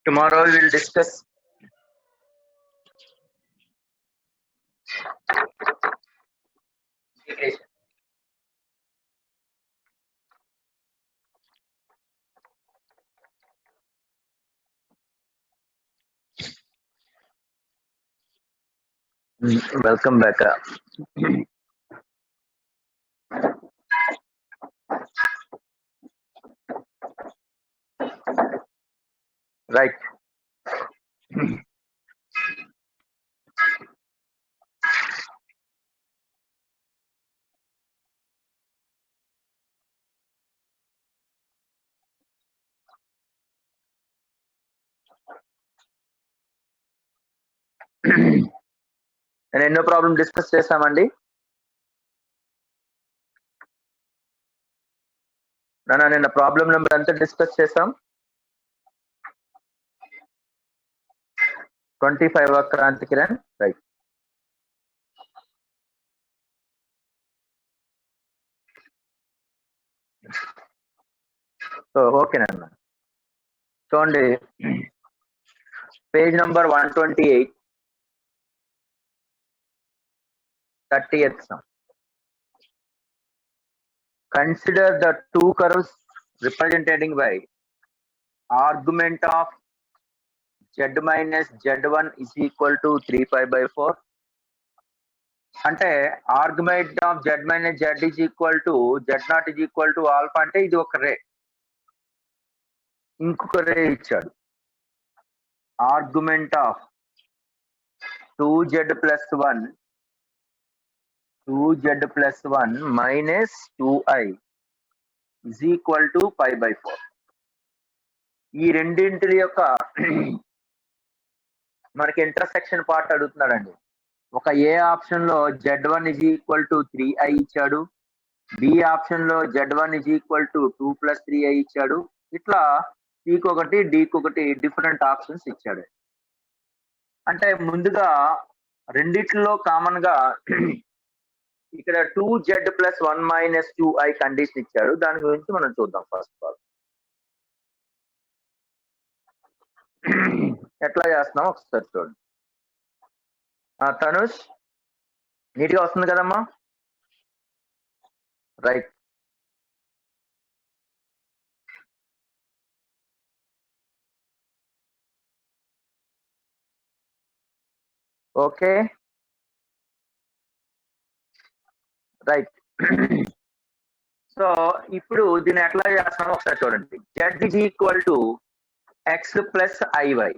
Tomorrow we will discuss integration. Welcome back. Right. నేను ఎన్నో problem discuss చేసామండి. నిన్న ప్రాబ్లం నెంబర్ ఎంత డిస్కస్ చేసాం? 25 క్రాంతి కిరణ్. రైట్. సో ఓకేనన్న. చూడండి, page number 128, 30th sum. Consider the two curves represented by argument of z minus z1 is equal to 3 pi by 4. అంటే argument of z minus z is equal to z0 is equal to alpha అంటే ఇది ఒక రే, ఇంకొక రే ఇచ్చాడు. Argument of 2z plus 1 minus 2i is equal to pi by 4. ఈ రెండింటి యొక్క మనకి ఇంటర్సెక్షన్ పార్ట్ అడుగుతున్నాడండి. ఒక ఏ ఆప్షన్ లో z1 is equal to 3i ఇచ్చాడు, బి ఆప్షన్ లో z1 is equal to 2 plus 3i ఇచ్చాడు. ఇట్లా సికి ఒకటి డికి ఒకటి డిఫరెంట్ ఆప్షన్స్ ఇచ్చాడు. అంటే ముందుగా రెండిట్లో కామన్ గా ఇక్కడ 2z plus 1 minus 2i condition ఇచ్చాడు. దాని గురించి మనం చూద్దాం. ఫస్ట్ ఆఫ్ ఆల్ ఎట్లా చేస్తున్నాం ఒకసారి చూడండి. తనుష్, నీట్గా వస్తుంది కదమ్మా? రైట్. Okay, right. సో ఇప్పుడు దీన్ని ఎట్లా చేస్తున్నామో ఒకసారి చూడండి. z is equal to x plus iy.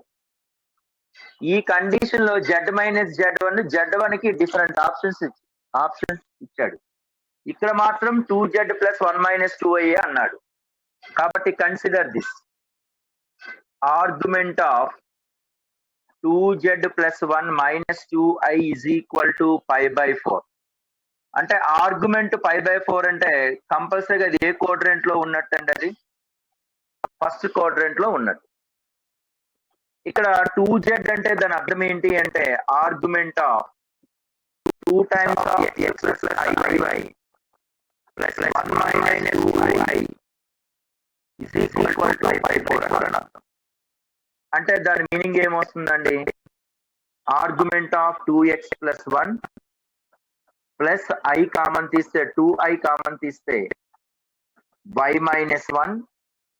ఈ కండిషన్ లో z మైనస్ z1 కి డిఫరెంట్ ఆప్షన్స్ ఇచ్చాడు. ఇక్కడ మాత్రం 2z plus 1 minus 2i అన్నాడు. కాబట్టి consider this argument of 2z plus 1 minus 2i is equal to pi by 4. అంటే ఆర్గ్యుమెంట్ పై బై 4 అంటే కంపల్సరీగా అది ఏ క్వాడ్రంట్ లో ఉన్నట్టు అంటే అది ఫస్ట్ క్వాడ్రంట్ లో ఉన్నట్టు. ఇక్కడ 2z అంటే దాని అర్థం ఏంటి అంటే argument of 2 times of x plus iy plus 1 minus 2i is equal to pi by 4 అని అర్థం. అంటే దాని మీనింగ్ ఏమొస్తుందండి? Argument of 2x plus 1 plus i common తీస్తే 2i కామన్ తీస్తే y minus 1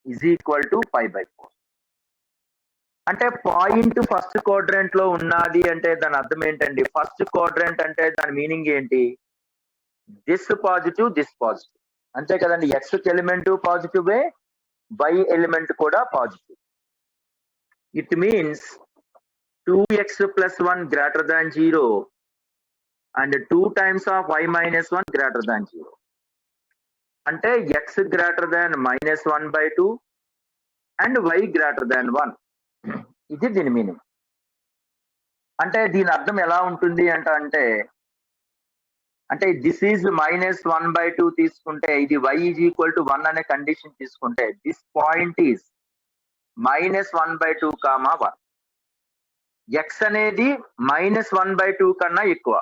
is equal to pi by 4. అంటే point first quadrant లో ఉన్నది అంటే దాని అర్థం ఏంటండి? ఫస్ట్ క్వాడ్రంట్ అంటే దాని మీనింగ్ ఏంటి? దిస్ పాజిటివ్, దిస్ పాజిటివ్, అంతే కదండి. X element positive, y element కూడా positive. It means 2x plus 1 greater than 0 and 2 times of y minus 1 greater than 0. అంటే x greater than minus 1 by 2 and y greater than 1. ఇది దీని meaning. అంటే దీని అర్థం ఎలా ఉంటుంది అంటే దిస్ ఈజ్ minus 1 by 2 తీసుకుంటే ఇది y is equal to 1 అనే కండిషన్ తీసుకుంటే this point is minus 1 by 2 comma 1. x అనేది -1 by 2 కన్నా ఎక్కువ.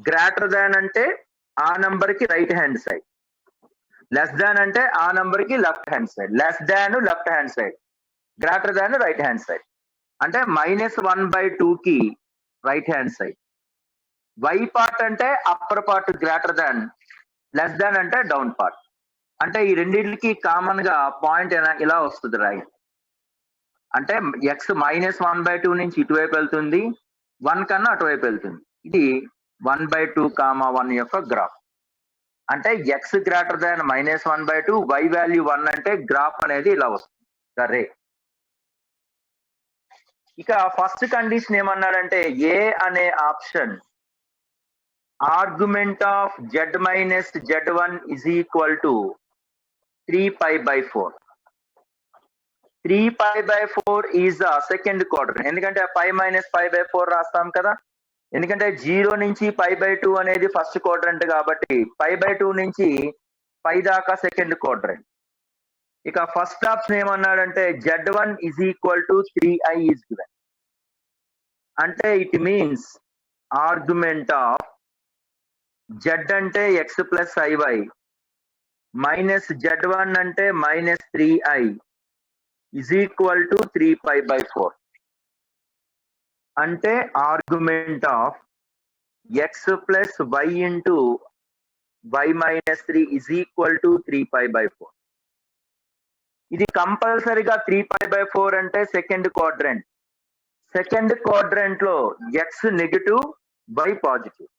గ్రేటర్ దాన్ అంటే ఆ నంబర్ కి right hand side, less than అంటే ఆ నంబర్ కి left hand side. Less than left hand side, greater than right hand side. అంటే -1/2 కి right hand side. y part అంటే upper part greater than, less than అంటే down part. అంటే ఈ రెండింటికి కామన్ గా పాయింట్ ఇలా వస్తుంది రైట్. అంటే x -1/2 నుంచి ఇటువైపు వెళ్తుంది, 1 కన్నా అటువైపు వెళ్తుంది. ఇది 1/2, 1 యొక్క గ్రాఫ్. అంటే x greater than -1/2, y value 1 అంటే గ్రాఫ్ అనేది ఇలా వస్తుంది ద రే. ఇక ఫస్ట్ కండిషన్ ఏమన్నాడంటే ఏ అనే option argument of z minus z1 is equal to 3π/4. 3π/4 is the second quadrant. ఎందుకంటే π మైనస్ π/4 రాస్తాం కదా. ఎందుకంటే 0 నుంచి π/2 అనేది ఫస్ట్ క్వాడ్రంట్ కాబట్టి π/2 నుంచి π దాకా సెకండ్ క్వాడ్రంట్. ఇక ఫస్ట్ ఆప్షన్ ఏమన్నాడంటే z1 is equal to 3i is given. అంటే it means argument of z అంటే x plus iy minus z1 అంటే -3i ఇజ్ ఈక్వల్ టు 3π/4. అంటే argument of x plus y into y minus 3 is equal to 3π/4. ఇది కంపల్సరీగా 3π/4 అంటే second quadrant. Second quadrant లో x negative, y positive.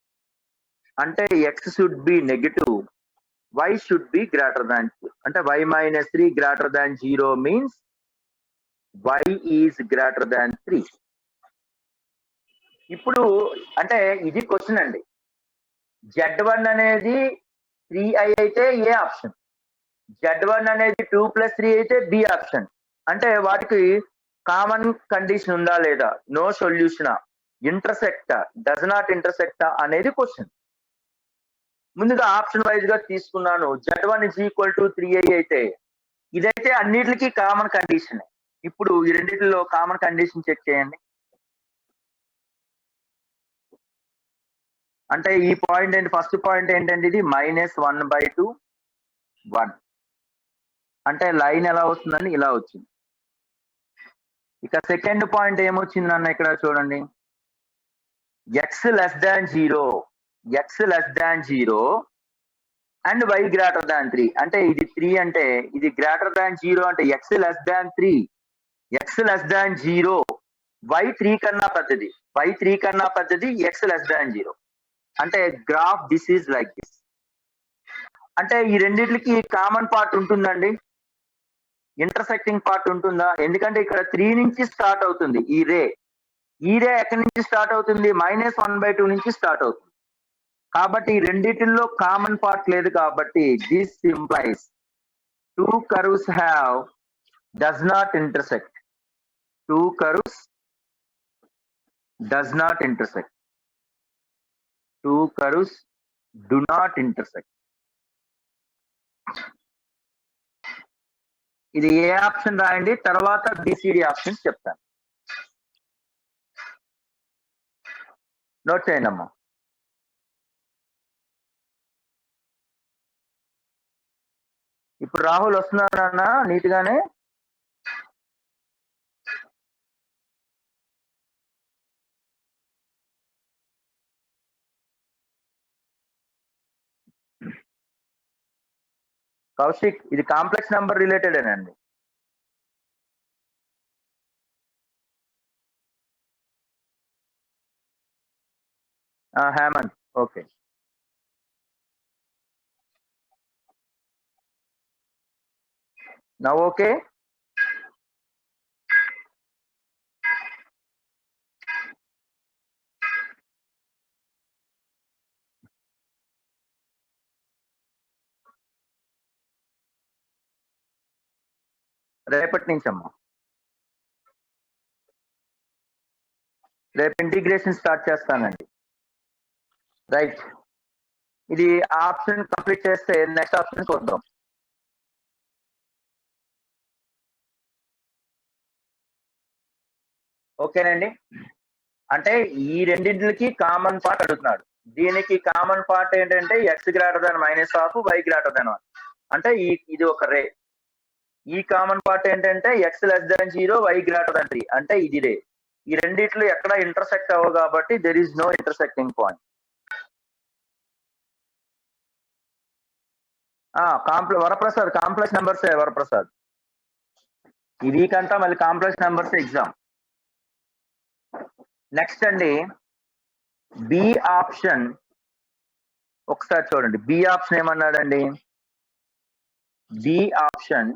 అంటే x should be negative, y should B greater than 2. అంటే y minus 3 greater than 0 means y is greater than 3. ఇప్పుడు అంటే ఇది question అండి. z1 అనేది 3i అయితే ఏ ఆప్షన్, z1 అనేది 2 + 3 అయితే బి ఆప్షన్. అంటే వాటికి కామన్ కండిషన్ ఉందా లేదా, నో సొల్యూషన్, ఇంటర్సెక్టా, డస్ నాట్ ఇంటర్సెక్టా అనేది క్వశ్చన్. ముందుగా ఆప్షన్ వైజ్ గా తీసుకున్నాను. z1 is equal to 3i అయితే ఇదైతే అన్నిటికీ కామన్ కండిషన్. ఇప్పుడు ఈ రెండింటిలో కామన్ కండిషన్ చెక్ చేయండి. అంటే ఈ పాయింట్ ఏంటి, ఫస్ట్ పాయింట్ ఏంటంటే ఇది -1/2 1. అంటే లైన్ ఎలా వస్తుందని ఇలా వచ్చింది. ఇక సెకండ్ పాయింట్ ఏమొచ్చిందన్న ఇక్కడ చూడండి, x less than 0, x less than 0 and y greater దాన్ 3. అంటే ఇది 3 అంటే ఇది గ్రేటర్ దాన్ 0 అంటే x less than 3, x less దాన్ 0, y 3 కన్నా పెద్దది, y 3 కన్నా పెద్దది, x లెస్ దాన్ 0. అంటే graph this is like this. అంటే ఈ రెండిట్లకి కామన్ పార్ట్ ఉంటుందండి, ఇంటర్సెక్టింగ్ పార్ట్ ఉంటుందా? ఎందుకంటే ఇక్కడ 3 నుంచి స్టార్ట్ అవుతుంది ఈ రే. ఈ రే ఎక్కడి నుంచి స్టార్ట్ అవుతుంది, -1/2 నుంచి స్టార్ట్ అవుతుంది. కాబట్టి ఈ రెండిటిల్లో కామన్ పార్ట్ లేదు కాబట్టి this implies 2 curves have does not intersect. 2 curves does not intersect. 2 curves do not intersect. ఇది ఏ ఆప్షన్ రాయండి, తర్వాత BCD ఆప్షన్స్ చెప్తాను. నోట్ చేయండి అమ్మా. ఇప్పుడు రాహుల్ వస్తున్నారన్న నీట్ గానే. కౌశిక్, ఇది కాంప్లెక్స్ నెంబర్ రిలేటెడ్ అండి. హేమంత్, ఓకే. Now okay. రేపటి నుంచి అమ్మా, రేపు ఇంటిగ్రేషన్ స్టార్ట్ చేస్తానండి. రైట్, ఇది ఆప్షన్ కంప్లీట్ చేస్తే నెక్స్ట్ ఆప్షన్ చూద్దాం. ఓకేనండి. అంటే ఈ రెండింటికి కామన్ పార్ట్ అడుగుతున్నాడు. దీనికి కామన్ పార్ట్ ఏంటంటే x greater than -1, y greater than 1. అంటే ఇది ఒక రే. ఈ కామన్ పార్ట్ ఏంటంటే x లెస్ దాన్ 0 y గ్రేటర్ దాన్ 3 అంటే ఇదిదే. ఈ రెండిట్లో ఎక్కడ ఇంటర్సెక్ట్ అవ్వవు కాబట్టి there is no intersecting point. Varaprasad complex numbers Varaprasad. ఈ వీక్ అంతా మళ్ళీ కాంప్లెక్స్ నెంబర్స్ ఎగ్జామ్. నెక్స్ట్ అండి బి ఆప్షన్ ఒకసారి చూడండి. బి ఆప్షన్ ఏమన్నాడండి? B option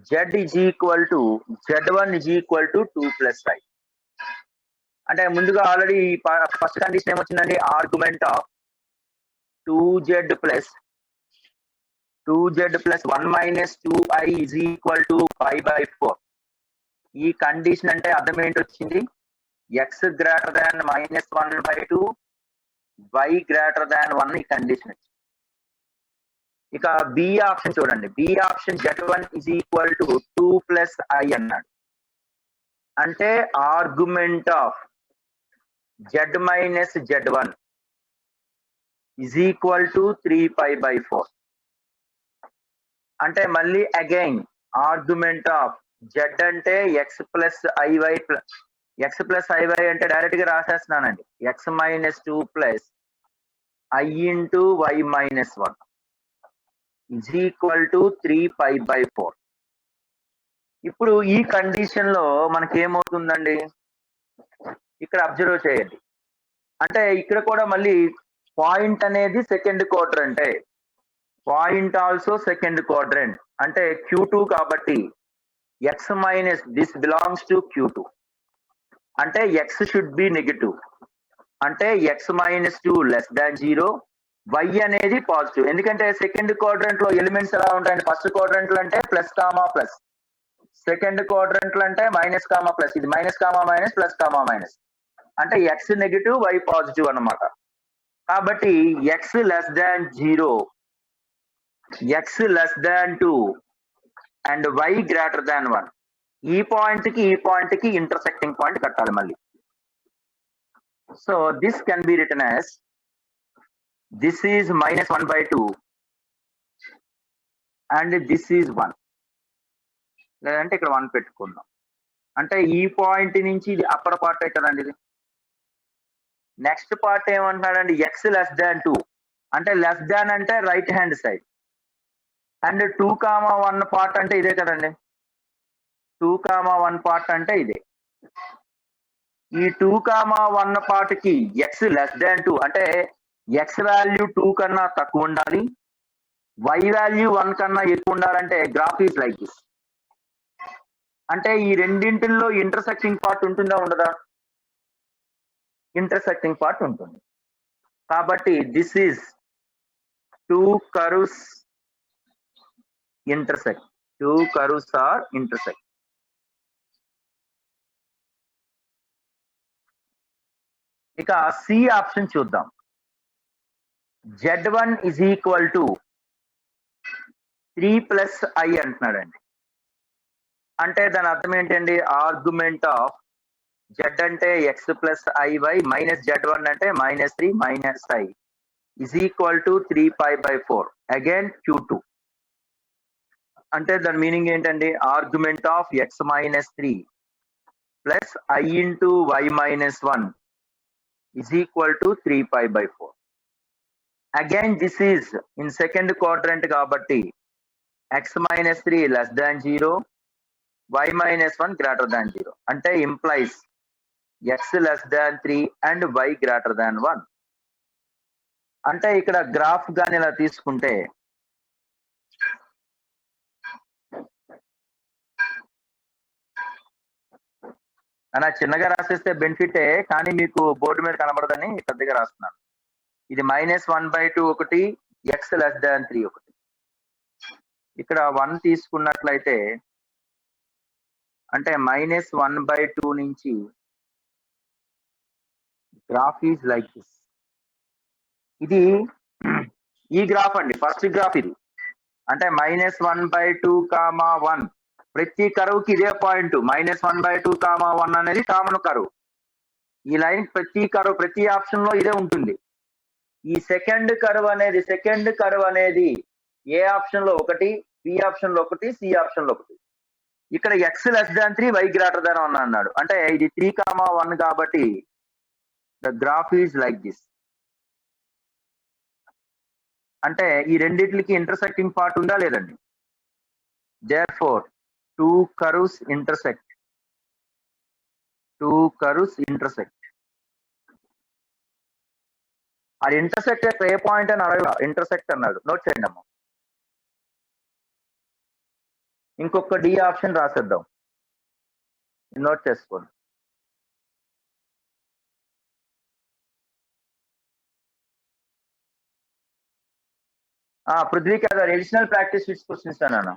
z is equal to z1 is equal to 2 plus i. అంటే ముందుగా ఆల్రెడీ ఫస్ట్ కండిషన్ ఏమొచ్చిందండి? Argument of 2z plus 1 minus 2i is equal to 5/4. ఈ condition అంటే అర్థం ఏంటి వచ్చింది? x greater than -1/2 y greater than 1 ఈ condition వచ్చింది. ఇక బి ఆప్షన్ చూడండి. B option z1 is equal to 2 plus i అన్నాడు. అంటే argument of z minus z1 is equal to 3π/4. అంటే మళ్ళీ అగైన్ ఆర్గ్యుమెంట్ ఆఫ్ z అంటే x plus iy అంటే డైరెక్ట్ గా రాసేస్తున్నానండి. x minus 2 plus i into y minus 1 is equal to 3π/4. ఇప్పుడు ఈ కండిషన్ లో మనకి ఏమవుతుందండి? ఇక్కడ అబ్జర్వ్ చేయండి. అంటే ఇక్కడ కూడా మళ్ళీ పాయింట్ అనేది second quadrant, point also second quadrant. అంటే Q2 కాబట్టి x minus this belongs to Q2 అంటే x షుడ్ బి నెగటివ్. అంటే x minus 2 less than 0, y అనేది పాజిటివ్. ఎందుకంటే సెకండ్ క్వాడ్రంట్ లో ఎలిమెంట్స్ ఎలా ఉంటాయండి? ఫస్ట్ క్వాడ్రంట్ లో అంటే plus comma plus, second quadrant లో అంటే మైనస్ కామా ప్లస్, ఇది minus comma minus plus comma minus. అంటే x నెగటివ్ y పాజిటివ్ అన్నమాట. కాబట్టి x less than 0, x less than 2 and y greater than 1. ఈ పాయింట్ కి ఇంటర్సెక్టింగ్ పాయింట్ కట్టాలి మళ్ళీ. So this can be written as this is -1/2 and this is 1. లేదంటే ఇక్కడ 1 పెట్టుకుందాం. అంటే ఈ పాయింట్ నుంచి ఇది అప్పర్ పార్ట్ కదండి ఇది. నెక్స్ట్ పార్ట్ ఏమంటున్నాడండి? x లెస్ దాన్ 2 అంటే లెస్ దాన్ అంటే right hand side, and 2,1 part అంటే ఇదే కదండి. 2,1 పార్ట్ అంటే ఇదే. ఈ 2,1 పార్ట్ కి x లెస్ దాన్ 2 అంటే x వాల్యూ 2 కన్నా తక్కువ ఉండాలి, y వాల్యూ 1 కన్నా ఎక్కువ ఉండాలంటే గ్రాఫ్ ఈజ్ లైక్ దిస్. అంటే ఈ రెండింటిల్లో ఇంటర్సెక్టింగ్ పార్ట్ ఉంటుందా ఉండదా? ఇంటర్సెక్టింగ్ పార్ట్ ఉంటుంది. కాబట్టి this is 2 curves intersect. 2 curves are intersect. ఇక సి ఆప్షన్ చూద్దాం. z1 is equal to 3 plus i అంటున్నాడండి. అంటే దాని అర్థం ఏంటండి? ఆర్గ్యుమెంట్ ఆఫ్ z అంటే x plus iy minus z1 అంటే -3 minus i is equal to 3π/4 again Q2. అంటే దాని మీనింగ్ ఏంటండి? Argument of x minus 3 plus i into y minus 1 is equal to 3π/4. Again this is in second quadrant కాబట్టి x minus 3 less than 0, y minus 1 greater than 0 అంటే implies x less than 3 and y greater than 1. అంటే ఇక్కడ graph గాని ఇలా తీసుకుంటే అలా చిన్నగా రాసేస్తే బెనిఫిటే, కానీ మీకు బోర్డు మీద కనబడదని పెద్దగా రాస్తున్నాను. ఇది -1/2 ఒకటి, x లెస్ దాన్ 3 ఒకటి. ఇక్కడ 1 తీసుకున్నట్లయితే అంటే -1/2 నుంచి గ్రాఫ్ ఈజ్ లైక్ దిస్. ఇది ఈ గ్రాఫ్ అండి, ఫస్ట్ గ్రాఫ్ ఇది. అంటే -1/2, 1 ప్రతి కర్వ్ కి ఇదే పాయింట్. -1/2, 1 అనేది కామన్ కర్వ్. ఈ లైన్ ప్రతి ఆప్షన్ లో ఇదే ఉంటుంది. ఈ సెకండ్ కర్వ్ అనేది ఏ ఆప్షన్ లో 1, బి ఆప్షన్ లో ఒకటి, సి ఆప్షన్ లో ఒకటి. ఇక్కడ x less than 3, y greater than 1 అన్నాడు. అంటే ఇది 3,1 కాబట్టి the graph is like this. అంటే ఈ రెండిట్లకి ఇంటర్సెక్టింగ్ పార్ట్ ఉందా లేదండి? therefore two curves intersect. అది ఇంటర్సెక్ట్ ఏ పాయింట్ అని అడగ, ఇంటర్సెక్ట్ అన్నాడు. నోట్ చేయండి అమ్మా. ఇంకొక డి ఆప్షన్ రాసేద్దాం, నోట్ చేసుకోండి. పృథ్వీకి అది అడిషనల్ ప్రాక్టీస్ విచ్ క్వశ్చన్స్ అన్నాను.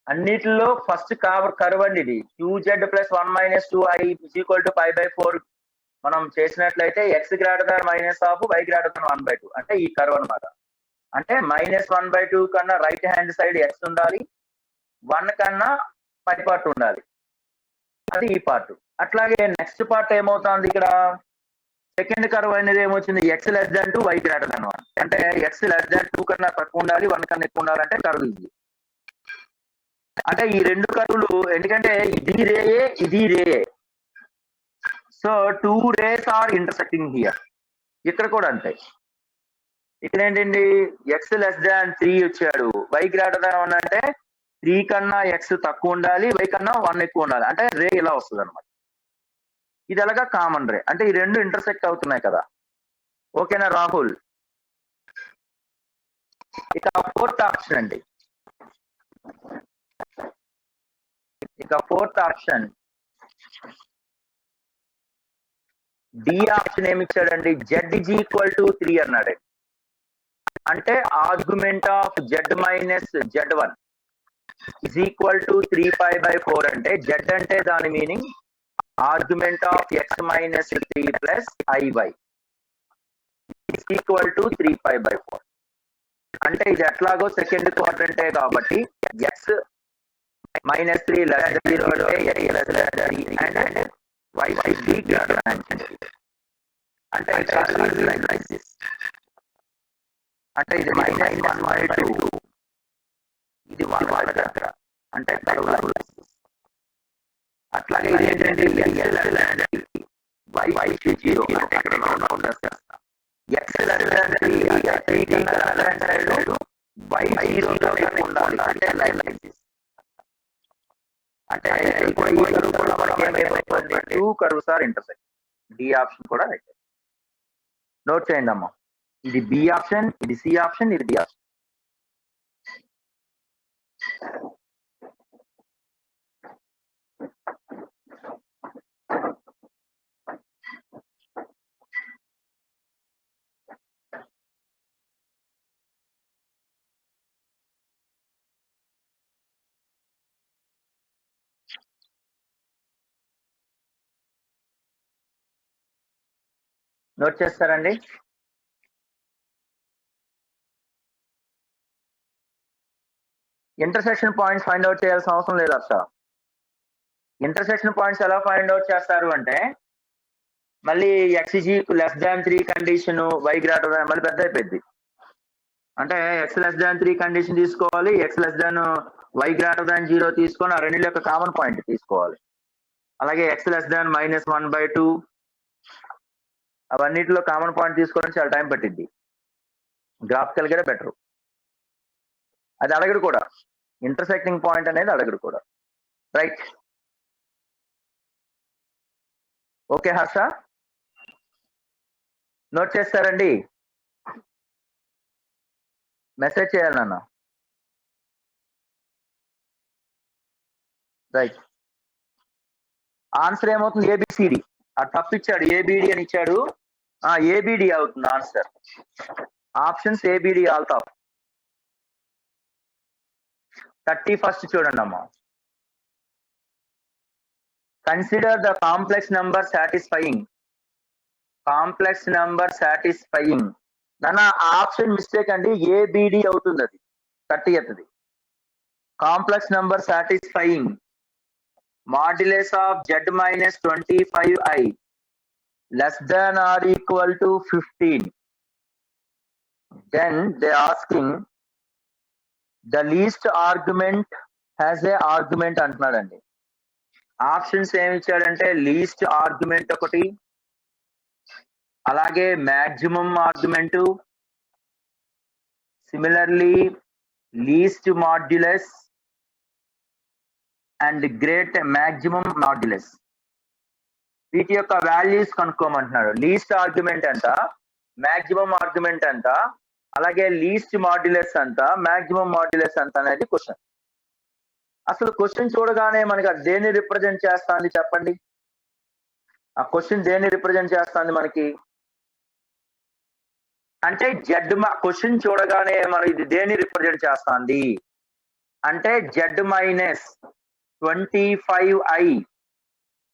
అన్నిటిలో ఫస్ట్ కర్వ్ అండి ఇది. 2z + 1 - 2i = π/4 మనం చేసినట్లయితే x greater than -1/, y greater than 1/2 అంటే ఈ కర్వ్ అన్నమాట. అంటే -1/2 కన్నా రైట్ హ్యాండ్ సైడ్ x ఉండాలి, 1 కన్నా పై పార్ట్ ఉండాలి, అది ఈ పార్ట్. అట్లాగే నెక్స్ట్ పార్ట్ ఏమవుతుంది ఇక్కడ, సెకండ్ కర్వ్ అనేది ఏమొచ్చింది, x less than 2, y greater than 1 అంటే x లెస్ దాన్ 2 కన్నా తక్కువ ఉండాలి, 1 కన్నా ఎక్కువ ఉండాలంటే కర్వ్ ఇది. అంటే ఈ రెండు కర్వులు, ఎందుకంటే ఇది రేయే, ఇది రేయే, so 2 rays are intersecting here. ఇక్కడ కూడా అంతే. ఇక్కడ ఏంటండి, ఎక్స్ లెస్ దాన్ 3 వచ్చాడు, వై గ్రేటర్ దాన్ 1 అంటే 3 కన్నా ఎక్స్ తక్కువ ఉండాలి, వై కన్నా 1 ఎక్కువ ఉండాలి, అంటే రే ఇలా వస్తుంది అనమాట. ఇది ఎలాగా కామన్ రే, అంటే ఈ రెండు ఇంటర్సెక్ట్ అవుతున్నాయి కదా. ఓకేనా రాహుల్? ఇక ఫోర్త్ ఆప్షన్ అండి, డి ఆప్షన్ ఏమి ఇచ్చాడండి, z = 3 అన్నాడు. అంటే ఆర్గ్యుమెంట్ ఆఫ్ z - z1 = 3π/4 అంటే z అంటే దాని meaning argument of x - 3 + iy = 3π/4. అంటే ఇది ఎట్లాగో సెకండ్ క్వాడ్రంటే కాబట్టి x - 3 లెస్ దాన్ 0 అంటే x less than 3 and y should be greater than 3. అంటే అంటే ఇది -1/2, ఇది 1 దగ్గర, అంటే కర్వ్. అట్లాగే ఇది ఏంటంటే y 0 అంటే ఇక్కడ రౌండ్ చేస్తా, x లెస్ దాన్ 3 అంటే 3 కన్నా లెస్ దాన్ సైడ్ y 0 కన్నా ఎక్కువ ఉండాలి, అంటే లైక్ దిస్. అంటే ఇప్పుడు ఈ కర్వ్ కూడా మనకి ఏమైపోతుంది, 2 curves are intersect. D option కూడా రైట్. నోట్ చేయండి అమ్మా, ఇది బి ఆప్షన్, ఇది సి ఆప్షన్, ఇది డి ఆప్షన్. నోట్ చేస్తారండి? ఇంటర్సెక్షన్ పాయింట్స్ ఫైండ్ అవుట్ చేయాల్సిన అవసరం లేదు అసలు. ఇంటర్సెక్షన్ పాయింట్స్ ఎలా ఫైండ్ అవుట్ చేస్తారు అంటే, మళ్ళీ x less than 3 condition, y greater than, మళ్ళీ పెద్ద అయిపోయింది. అంటే x లెస్ దాన్ 3 కండిషన్ తీసుకోవాలి, x less than y greater than 0 తీసుకొని ఆ రెండింటి యొక్క కామన్ పాయింట్ తీసుకోవాలి. అలాగే x లెస్ దాన్ -1/2 అవన్నిటిలో కామన్ పాయింట్ తీసుకోవడానికి చాలా టైం పట్టింది. గ్రాఫికల్ గా బెటర్. అది అడగడు కూడా, ఇంటర్సెక్టింగ్ పాయింట్ అనేది అడగడు కూడా. Right, okay Harsha? నోట్ చేస్తారండి? మెసేజ్ చేయాలి నాన్న. రైట్, ఆన్సర్ ఏమవుతుంది, ఏబిసిడి. ఆ తప్పు ఇచ్చాడు, ఏబిడి అని ఇచ్చాడు, ఏబిడి అవుతుంది answer. Options A B D all top. 31st చూడండి అమ్మా. Consider the complex number satisfying. Complex number satisfying నాన్న, ఆప్షన్ మిస్టేక్ అండి, ఏబిడి అవుతుంది అది 30th. Complex number satisfying modulus of z - 25i less than or equal to 15. then they asking the least argument has a argument అంటున్నాడండి. Options ఏమి ఇచ్చాడంటే least argument ఒకటి, అలాగే maximum argument, similarly least modulus and great maximum modulus. వీటి యొక్క values కనుక్కోమంటున్నాడు. Least argument అంట, maximum argument అంట, అలాగే లీస్ట్ మాడ్యులస్ అంట, మాక్సిమం మాడ్యులస్ అంట అనేది క్వశ్చన్. అసలు క్వశ్చన్ చూడగానే మనకి అది దేన్ని రిప్రజెంట్ చేస్తుంది చెప్పండి? ఆ క్వశ్చన్ దేన్ని రిప్రజెంట్ చేస్తుంది మనకి అంటే క్వశ్చన్ చూడగానే మనం ఇది దేన్ని రిప్రజెంట్ చేస్తుంది అంటే Z-25i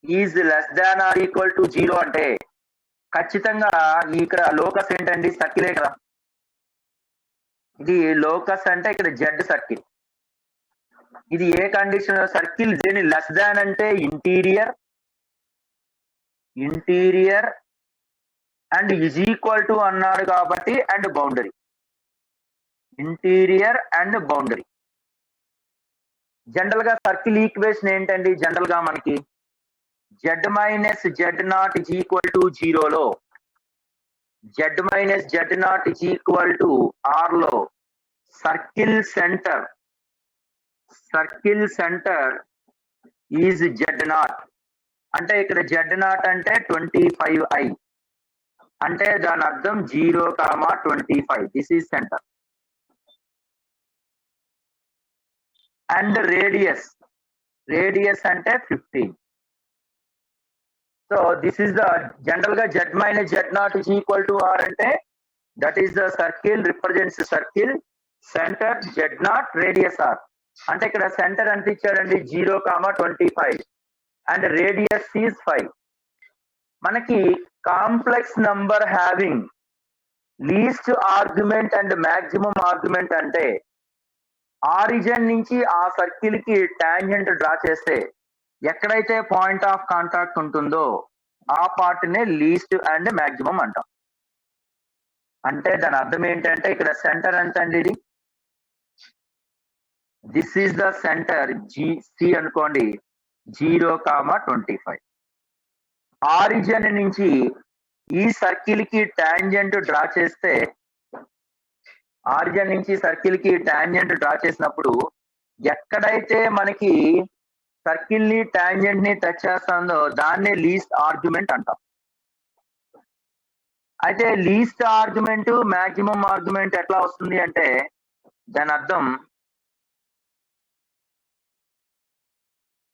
is less than or equal to 0 అంటే ఖచ్చితంగా ఇక్కడ లోకస్ ఏంటండి? సర్కిలే కదా. ఇది లోకస్ అంటే ఇక్కడ జెడ్ సర్కిల్. ఇది ఏ కండిషన్ సర్కిల్? దీని లెస్ దాన్ అంటే interior and is equal to అన్నాడు కాబట్టి and boundary. Interior and boundary. General గా సర్కిల్ ఈక్వేషన్ ఏంటండి? జనరల్ గా మనకి Z-Z0 is equal to 0 లో Z-Z0 is equal to R లో సర్కిల్ సెంటర్ ఈజ్ Z0 అంటే ఇక్కడ Z0 అంటే 25i అంటే దాని అర్థం 0,25. This is centre. And radius అంటే 15. So this is the general గా Z-Z0 is equal to R అంటే that is the circle represents circle centre Z0 radius R. అంటే ఇక్కడ సెంటర్ ఎంత ఇచ్చాడండి? 0,25 అండ్ రేడియస్ ఈజ్ 5. మనకి complex number having least argument and maximum argument అంటే origin నుంచి ఆ సర్కిల్ కి టాంజెంట్ డ్రా చేస్తే ఎక్కడైతే పాయింట్ ఆఫ్ కాంటాక్ట్ ఉంటుందో ఆ పార్ట్ నే లీస్ట్ అండ్ మాక్సిమం అంటాం. అంటే దాని అర్థం ఏంటంటే ఇక్కడ సెంటర్ ఎంత అండి? ఇది this is the centre C అనుకోండి 0,25. ఆరిజిన్ నుంచి ఈ సర్కిల్ కి టాంజెంట్ డ్రా చేస్తే చేసినప్పుడు ఎక్కడైతే మనకి సర్కిల్ ని టాంజెంట్ ని టచ్ చేస్తుందో దాన్నే లీస్ట్ ఆర్గ్యుమెంట్ అంటాం. అయితే లీస్ట్ ఆర్గ్యుమెంట్ మాక్సిమం ఆర్గ్యుమెంట్ ఎట్లా వస్తుంది అంటే దాని అర్థం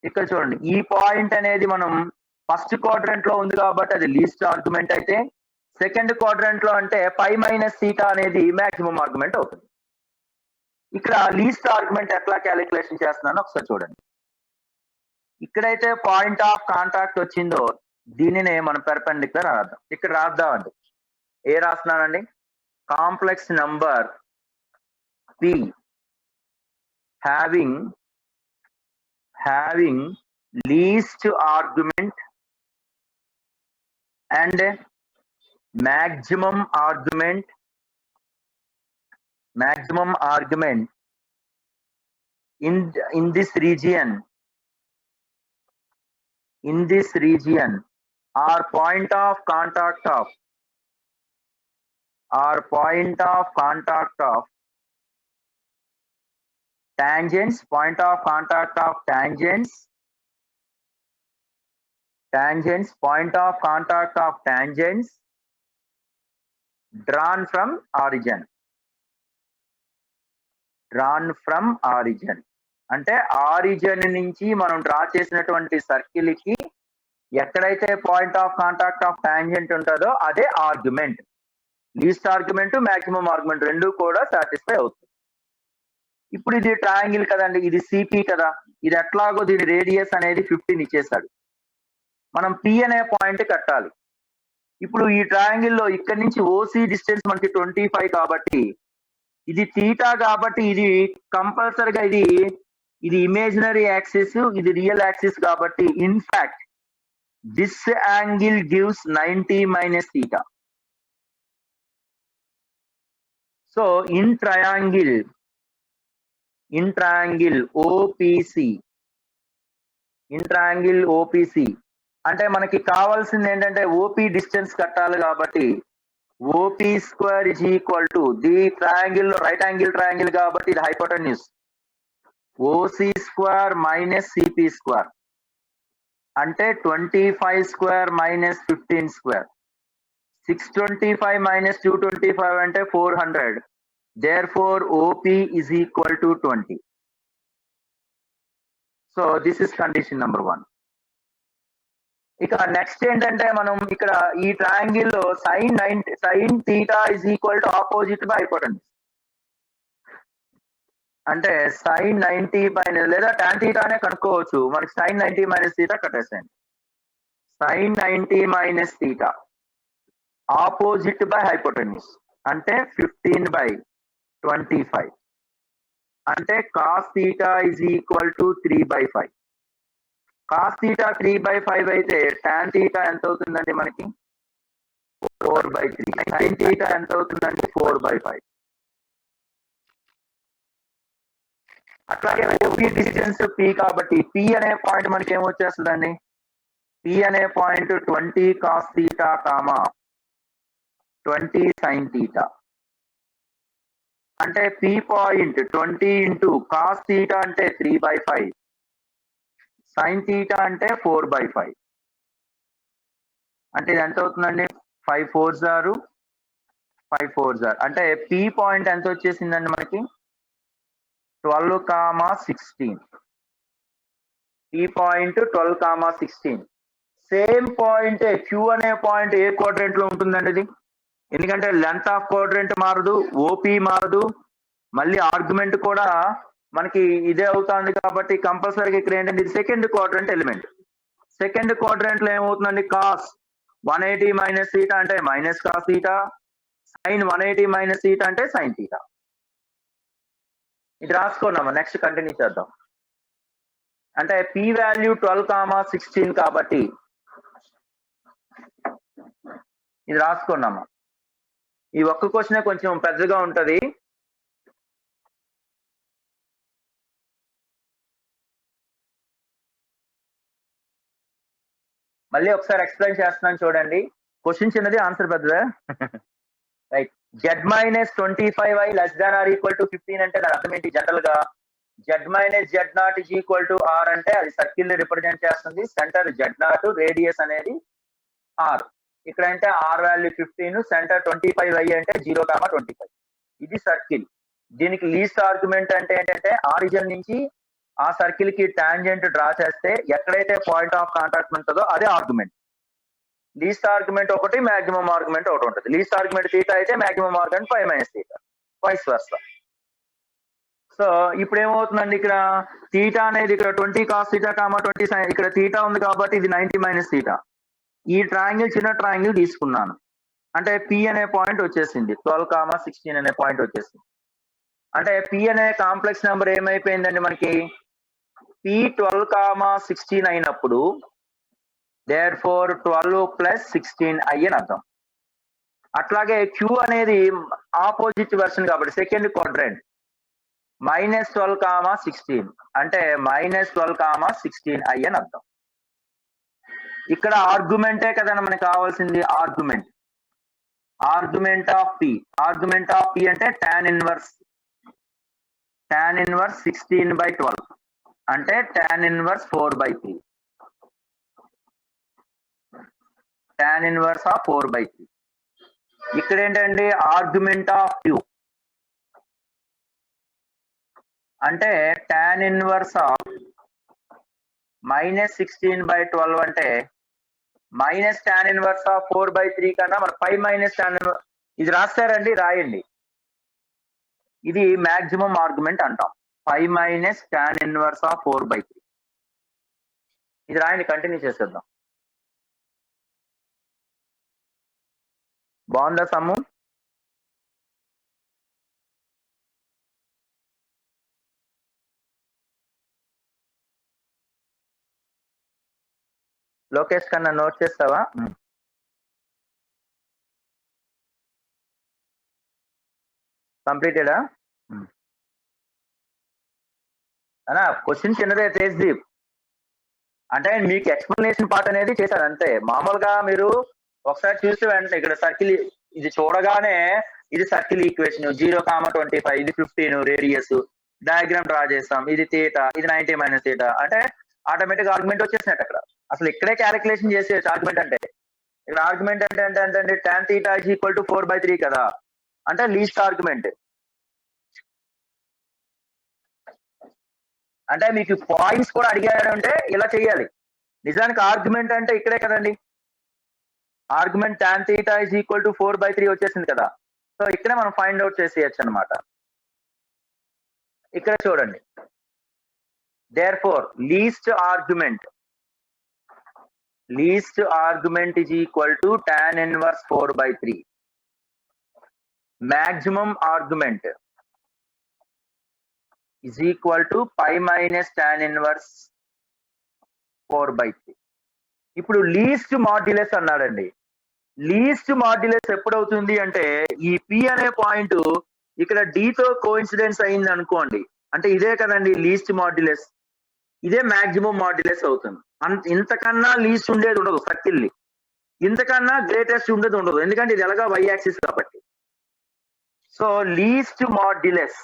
ఇక్కడ చూడండి, ఈ పాయింట్ అనేది మనం ఫస్ట్ క్వాడ్రంట్ లో ఉంది కాబట్టి అది లీస్ట్ ఆర్గ్యుమెంట్ అయితే సెకండ్ క్వాడ్రంట్ లో అంటే π - θ అనేది మాక్సిమం ఆర్గ్యుమెంట్ అవుతుంది. ఇక్కడ లీస్ట్ ఆర్గ్యుమెంట్ ఎట్లా క్యాలిక్యులేషన్ చేస్తున్నానో ఒకసారి చూడండి. ఇక్కడైతే పాయింట్ ఆఫ్ కాంటాక్ట్ వచ్చిందో దీనినే మనం పెర్పెండిక్యులర్ రాద్దాం. ఇక్కడ రాద్దామండి. ఏ రాస్తున్నానండి? Complex number P having least argument and maximum argument in this region are point of contact of tangents, point of contact of tangents, point of contact of tangents drawn from origin. అంటే origin నుంచి మనం draw చేసినటువంటి circle కి ఎక్కడైతే point of contact of tangent ఉంటుందో అదే argument. Least argument maximum argument రెండు కూడా సాటిస్ఫై అవుతుంది. ఇప్పుడు ఇది ట్రయాంగిల్ కదండి, ఇది సిపి కదా. ఇది ఎట్లాగో దీని రేడియస్ అనేది 15 ఇచ్చేసాడు. మనం పి అనే పాయింట్ కట్టాలి. ఇప్పుడు ఈ ట్రయాంగిల్ లో ఇక్కడ నుంచి ఓసి డిస్టెన్స్ మనకి 25 కాబట్టి ఇది థీటా కాబట్టి ఇది కంపల్సరీగా ఇది ఇమేజినరీ యాక్సిస్, ఇది రియల్ యాక్సిస్ కాబట్టి in fact this angle gives 90 - θ. So in triangle OPC అంటే మనకి కావాల్సింది ఏంటంటే ఓపీ డిస్టెన్స్ కట్టాలి కాబట్టి OP square is equal to the triangle లో రైట్ యాంగిల్ ట్రయాంగిల్ కాబట్టి ఇది hypotenuse OC square minus CP square అంటే 25 స్క్వేర్ మైనస్ 15 స్క్వేర్ 625 మైనస్ 225 అంటే 400 therefore OP is equal to 20. So this is condition number 1. ఇక next ఏంటంటే మనం ఇక్కడ ఈ ట్రయాంగిల్ లో sine theta is equal to opposite by hypotenuse అంటే సైన్ 90 మైనస్ లేదా టాన్ థీటానే కనుక్కోవచ్చు మనకి సైన్ 90 మైనస్ థీటా కట్టేసేయండి sine 90 minus theta opposite by hypotenuse అంటే 15/25 అంటే cos theta is equal to 3/5 cos theta 3/5 అయితే టాన్ థీటా ఎంత అవుతుందండి మనకి 4/3 సైన్ థీటా ఎంత అవుతుందండి 4/5 అట్లాగే ఓపీ డిస్టెన్స్ పి కాబట్టి పి అనే పాయింట్ మనకి ఏమొచ్చేస్తుందండి పి అనే point 20 cos theta comma 20 sine theta అంటే P point 20 into cos theta అంటే 3/5 సైన్ థీటా అంటే 4/5 అంటే ఇది ఎంత అవుతుందండి 5 4s are 5 4s are అంటే పి పాయింట్ ఎంత వచ్చేసిందండి మనకి 12,16 P point 12,16 same point Q అనే పాయింట్ ఏ క్వాడ్రెంట్ లో ఉంటుందండి ఇది ఎందుకంటే లెంత్ ఆఫ్ క్వాడ్రెంట్ మారదు ఓపీ మారదు మళ్ళీ ఆర్గ్యుమెంట్ కూడా మనకి ఇదే అవుతుంది కాబట్టి కంపల్సరీగా ఇక్కడ ఏంటంటే ఇది second quadrant element second quadrant లో ఏమవుతుందండి కాస్ 180 మైనస్ థీటా అంటే minus cos theta sine 180 minus theta అంటే సైన్ థీటా ఇది రాసుకున్నాము నెక్స్ట్ కంటిన్యూ చేద్దాం అంటే పి వాల్యూ 12,16 కాబట్టి ఇది రాసుకున్నాము ఈ ఒక్క క్వశ్చన్ కొంచెం పెద్దగా ఉంటది మళ్ళీ ఒకసారి ఎక్స్ప్లెయిన్ చేస్తున్నాను చూడండి క్వశ్చన్ చిన్నది ఆన్సర్ పెద్దదా right z minus 25i less than or equal to 15 అంటే దాని అర్థం ఏంటి జనరల్ గా z minus z naught is equal to r అంటే అది సర్కిల్ ని రిప్రజెంట్ చేస్తుంది సెంటర్ జెడ్ నాట్ రేడియస్ అనేది ఆర్ ఇక్కడ అంటే ఆర్ వాల్యూ 15 సెంటర్ 25i అంటే 0,25 ఇది సర్కిల్ దీనికి లీస్ట్ ఆర్గ్యుమెంట్ అంటే ఏంటంటే ఆరిజిన్ నుంచి ఆ సర్కిల్ కి టాంజెంట్ డ్రా చేస్తే ఎక్కడైతే పాయింట్ ఆఫ్ కాంటాక్ట్ ఉంటుందో అదే ఆర్గ్యుమెంట్ లీస్ట్ ఆర్గ్యుమెంట్ ఒకటి మాక్సిమం ఆర్గ్యుమెంట్ ఒకటి ఉంటుంది లీస్ట్ ఆర్గ్యుమెంట్ థీటా అయితే maximum argument 5 minus theta vice versa so ఇప్పుడు ఏమవుతుందండి ఇక్కడ థీటా అనేది ఇక్కడ 20 కాస్ థీటా కామా 20 సైన్ ఇక్కడ థీటా ఉంది కాబట్టి ఇది 90 మైనస్ థీటా ఈ ట్రయాంగిల్ చిన్న ట్రయాంగిల్ తీసుకున్నాను అంటే పి అనే పాయింట్ వచ్చేసింది 12,16 అనే పాయింట్ వచ్చేసింది అంటే పి అనే కాంప్లెక్స్ నెంబర్ ఏమైపోయిందండి మనకి పి 12,16 అయినప్పుడు therefore 12 plus 16 అని అర్థం అట్లాగే క్యూ అనేది ఆపోజిట్ వెర్షన్ కాబట్టి సెకండ్ క్వాడ్రెంట్ -12,16 అంటే -12,16 అని అర్థం ఇక్కడ ఆర్గ్యుమెంటే కదండి మనకి కావాల్సింది ఆర్గ్యుమెంట్ ఆఫ్ పి అంటే tan ఇన్వర్స్ 16/12 అంటే tan inverse 4/3 tan inverse of 4/3 ఇక్కడ ఏంటండి ఆర్గ్యుమెంట్ ఆఫ్ క్యూ అంటే tan ఇన్వర్స్ ఆఫ్ -16/12 అంటే మైనస్ tan ఇన్వర్స్ ఆఫ్ 4/3 కన్నా మన 5 మైనస్ tan ఇది రాస్తారండి రాయండి ఇది మాక్సిమం ఆర్గ్యుమెంట్ అంటాం 5 మైనస్ tan ఇన్వర్స్ ఆఫ్ 4/3 ఇది రాయండి కంటిన్యూ చేసేద్దాం బాగుందా సమ్ము లోకేష్ కన్నా నోట్ చేస్తావా కంప్లీటెడా అనా క్వశ్చన్ చిన్నదే తేజ్దీప్ అంటే మీకు ఎక్స్ప్లెనేషన్ పార్ట్ అనేది చేశారు అంతే మామూలుగా మీరు ఒకసారి చూస్తే వెంటనే ఇక్కడ సర్కిల్ ఇది చూడగానే ఇది సర్కిల్ ఈక్వేషన్ 0,25 ఇది 15 రేడియస్ డయాగ్రామ్ డ్రా చేస్తాం ఇది థీటా ఇది 90 మైనస్ థీటా అంటే ఆటోమేటిక్ ఆర్గ్యుమెంట్ వచ్చేసినట్టు అక్కడ అసలు ఇక్కడే క్యాలిక్యులేషన్ చేసేది ఆర్గ్యుమెంట్ అంటే ఇక్కడ ఆర్గ్యుమెంట్ అంటే tan theta is equal to 4/3 కదా అంటే లీస్ట్ ఆర్గ్యుమెంట్ అంటే మీకు పాయింట్స్ కూడా అడిగారంటే ఇలా చేయాలి నిజానికి ఆర్గ్యుమెంట్ అంటే ఇక్కడే కదండి argument tan theta is equal to 4/3 వచ్చేసింది కదా సో ఇక్కడే మనం ఫైండ్ అవుట్ చేసేయచ్చు అనమాట ఇక్కడ చూడండి therefore least argument is equal to tan inverse 4/3 maximum argument is equal to pi minus tan inverse 4/3 ఇప్పుడు లీస్ట్ మాడ్యులస్ అన్నాడండి లీస్ట్ మాడ్యులస్ ఎప్పుడవుతుంది అంటే ఈ p అనే పాయింట్ ఇక్కడ d తో కోఇన్సిడెన్స్ అయింది అనుకోండి అంటే ఇదే కదండి లీస్ట్ మాడ్యులస్ ఇదే మాక్సిమం మాడ్యులస్ అవుతుంది ఇంతకన్నా లీస్ట్ ఉండేది ఉండదు సర్కిల్ ఇంతకన్నా గ్రేటెస్ట్ ఉండేది ఉండదు ఎందుకంటే ఇది ఎలాగా y యాక్సిస్ కాబట్టి సో లీస్ట్ మాడ్యులస్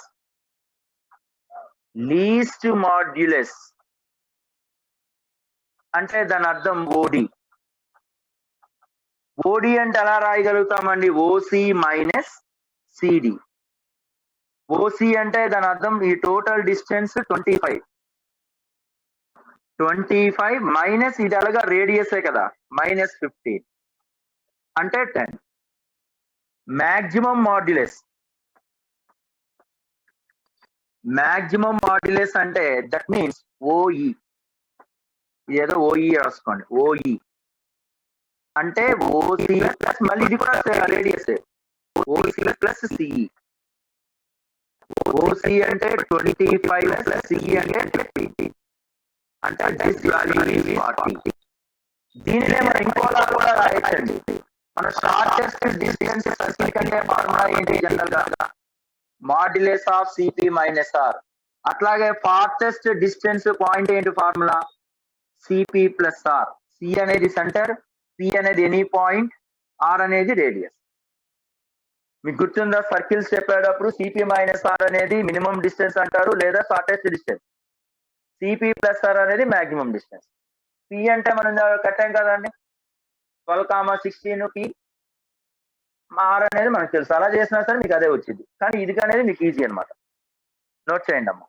అంటే దాని అర్థం ఓడి అంటే ఎలా రాయగలుగుతామండి ఓసి మైనస్ సిడి ఓసి అంటే దాని అర్థం ఈ టోటల్ డిస్టెన్స్ 25 మైనస్ ఇది అలాగా రేడియసే కదా -15 అంటే 10 మాక్సిమం మాడ్యులస్ అంటే దట్ మీన్స్ ఓఈ ఏదో ఓఈ రాసుకోండి ఓఈ అంటే ఓసి ప్లస్ మళ్ళీ ఇది కూడా radius OC plus CE OC అంటే 25 ప్లస్ సిఈ అంటే 50 అంటే దిస్ వాల్యూ ఈజ్ 40 దీనినే మనం ఇంకోలా కూడా రాయొచ్చండి మన షార్టెస్ట్ డిస్టెన్స్ సర్కిల్ కంటే ఫార్ములా ఏంటి జనరల్ గా modulus of CP minus r అట్లాగే ఫార్టెస్ట్ డిస్టెన్స్ పాయింట్ ఏంటి formula CP plus r C అనేది సెంటర్ పి అనేది ఎనీ పాయింట్ ఆర్ అనేది రేడియస్ మీకు గుర్తుందా సర్కిల్స్ చెప్పేటప్పుడు సిపి మైనస్ ఆర్ అనేది మినిమం డిస్టెన్స్ అంటారు లేదా shortest distance CP plus r అనేది మాక్సిమం డిస్టెన్స్ పి అంటే మనం కట్టాం కదండి 12,16 పి ఆర్ అనేది మనకు తెలుసు అలా చేసినా సరే మీకు అదే వచ్చింది కానీ ఇది అనేది మీకు ఈజీ అనమాట నోట్ చేయండి అమ్మా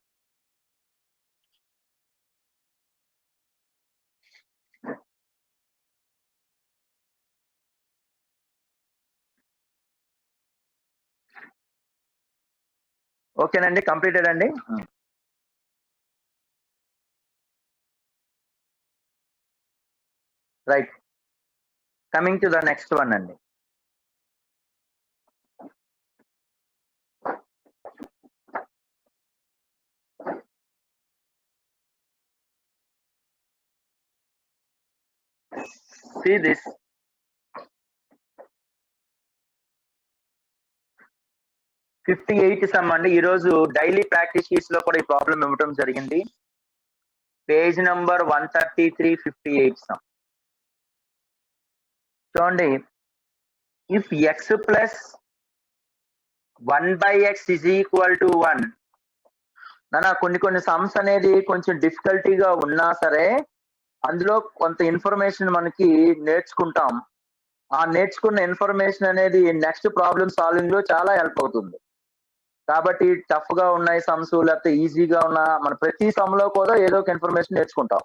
ఓకేనండి కంప్లీటెడ్ అండి right coming to the next one అండి see this సమ్ అండి ఈరోజు డైలీ ప్రాక్టీస్ షీట్స్ లో కూడా ఈ ప్రాబ్లం ఇవ్వడం జరిగింది పేజ్ నంబర్ 133 58 సమ్ చూడండి if X plus 1/x is equal to 1 నానా కొన్ని సమ్స్ అనేది కొంచెం డిఫికల్టీగా ఉన్నా సరే అందులో కొంత ఇన్ఫర్మేషన్ మనకి నేర్చుకుంటాం ఆ నేర్చుకున్న ఇన్ఫర్మేషన్ అనేది నెక్స్ట్ ప్రాబ్లమ్ సాల్వింగ్ లో చాలా హెల్ప్ అవుతుంది కాబట్టి టఫ్ గా ఉన్నాయి సమ్స్ లేకపోతే ఈజీగా ఉన్న మన ప్రతి సమ్ లో కూడా ఏదో ఒక ఇన్ఫర్మేషన్ నేర్చుకుంటాం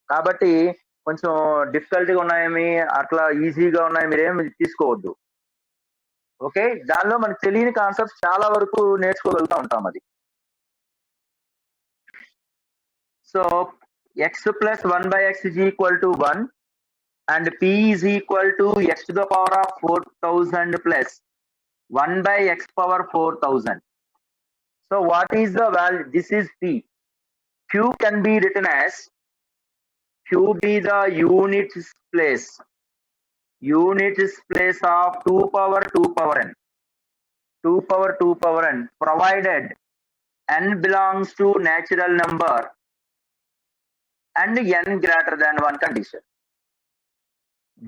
కాబట్టి కొంచెం డిఫికల్టీగా ఉన్నాయేమి అట్లా ఈజీగా ఉన్నాయి మీరేమి తీసుకోవద్దు ఓకే దానిలో మనకు తెలియని కాన్సెప్ట్స్ చాలా వరకు నేర్చుకోగలుగుతూ ఉంటాం అది so x plus 1/x is equal to 1 and p is equal to x to the power of 4000 plus 1/x power 4000. So what is the value? This is p. Q can be written as q be the units place of 2 power n. 2 power n provided n belongs to natural number and n greater than 1 condition.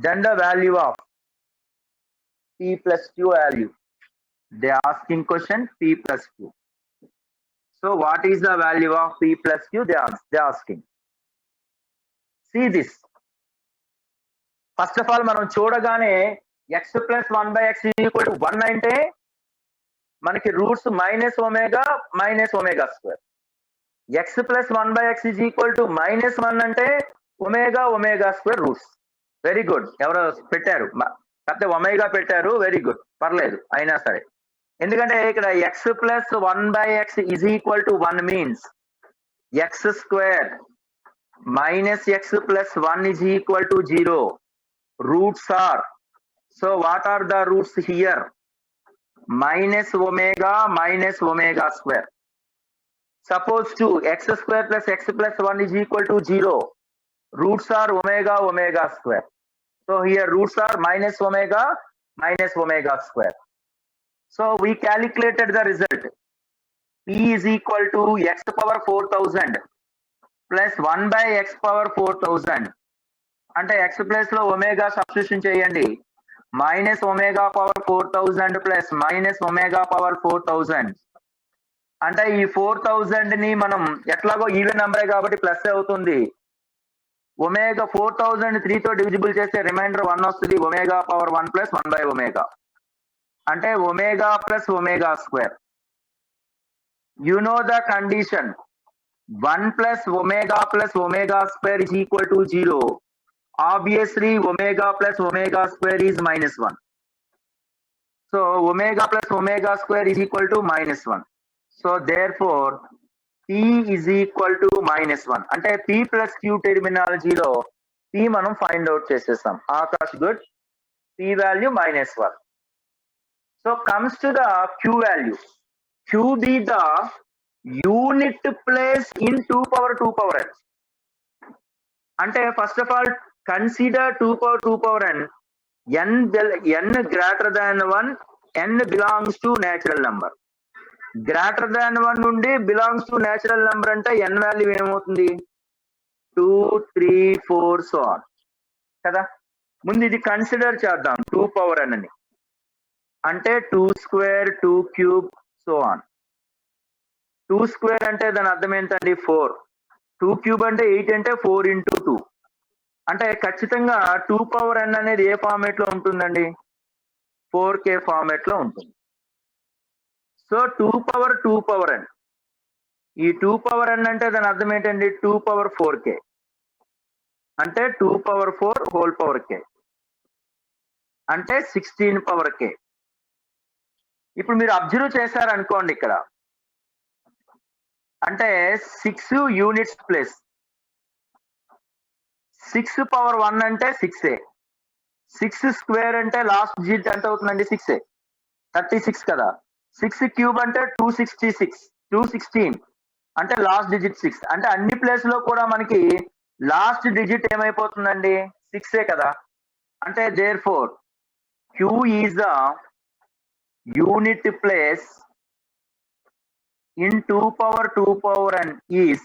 Then the value of p plus q value. They are asking question p plus q. So what is the value of p plus q? They are asking. See this. First of all, మనం చూడగానే x plus 1 by x is equal to 1 అంటే మనకి roots minus omega square. x plus 1 by x is equal to -1 అంటే omega square roots. Very good. ఎవరో పెట్టారు, కాకపోతే omega పెట్టారు, very good, పర్లేదు అయినా సరే. ఎందుకంటే ఇక్కడ x plus 1 by x is equal to 1 means x square minus x plus 1 is equal to 0. Roots are, so what are the roots here? Minus omega square. Suppose to x square plus x plus 1 is equal to 0. Roots are omega square. So here roots are minus omega square. So we calculated the result. P is equal to x power 4000 plus 1 by x power 4000. అంటే x plus లో omega substitution చేయండి. Minus omega power 4000 plus minus omega power 4000 అంటే ఈ 4000 ని మనం ఎట్లాగో even నంబరే కాబట్టి plus అవుతుంది. ఒమేగా 4000 3 తో డివిజిబుల్ చేస్తే రిమైండర్ 1 వస్తుంది. Omega power 1 plus 1 by omega అంటే omega plus omega square. You know the condition 1 plus omega square is equal to 0. Obviously omega plus omega square is -1. So omega plus omega square is equal to -1. So therefore p is equal to -1. అంటే p plus q టెర్మినాలజీలో p మనం find out చేసేస్తాం. Akash good. p value -1. So comes to the q value. q be the unit place in 2 power n. అంటే first of all consider 2 power n. n greater than 1, n belongs to natural number. Greater than 1 నుండి belongs to natural number అంటే n value ఏమవుతుంది? 2, 3, 4 so on కదా. ముందు ఇది consider చేద్దాం 2 power n అని. అంటే 2 square 2 cube so on. 2 square అంటే దాని అర్థం ఏంటండి? 4. 2 cube అంటే 8 అంటే 4 into 2 అంటే ఖచ్చితంగా 2 power n అనేది ఏ ఫార్మేట్ లో ఉంటుందండి? 4k ఫార్మేట్ లో ఉంటుంది. సో 2 power n, ఈ 2 power n అంటే దాని అర్థం ఏంటండి? 2 power 4k అంటే 2 power 4 whole power k అంటే 16 power k. ఇప్పుడు మీరు అబ్జర్వ్ చేశారనుకోండి, ఇక్కడ అంటే 6 యూనిట్స్ ప్లేస్. 6 power 1 అంటే 6a. 6 స్క్వేర్ అంటే లాస్ట్ డిజిట్ ఎంత అవుతుందండి? 6a, 36 కదా. 6 క్యూబ్ అంటే 266, 216 అంటే లాస్ట్ డిజిట్ 6. అంటే అన్ని ప్లేస్ లో కూడా మనకి లాస్ట్ డిజిట్ ఏమైపోతుందండి? 6a కదా. అంటే therefore q is the unit place in 2 power n is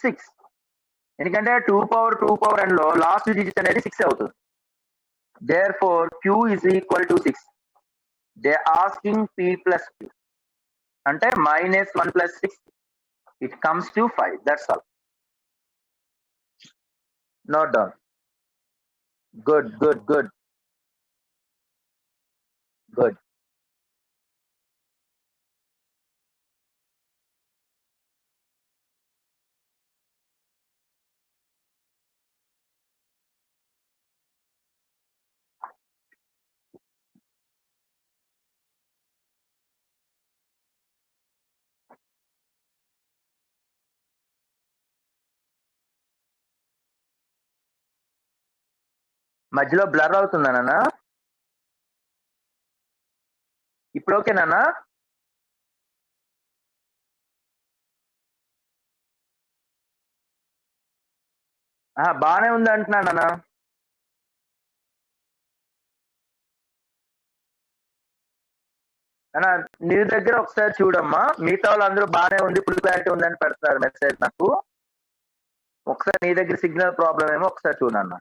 6. ఎందుకంటే 2 power n లో లాస్ట్ డిజిట్ అనేది 6 అవుతుంది. Therefore q is equal to 6. They are asking p plus q అంటే -1 plus 6, it comes to 5. That's all. Note down. Good. మధ్యలో blur అవుతుందా నాన్న? ఇప్పుడు ఓకేనా? బానే ఉంది అంటున్నా నాన్న. అన్నా నీ దగ్గర ఒకసారి చూడమ్మా, మిగతా వాళ్ళందరూ బాగానే ఉంది, ఫుల్ క్లారిటీ ఉందని పెడతారు మెసేజ్ నాకు. ఒకసారి నీ దగ్గర సిగ్నల్ ప్రాబ్లం ఏమో ఒకసారి చూడన్నా.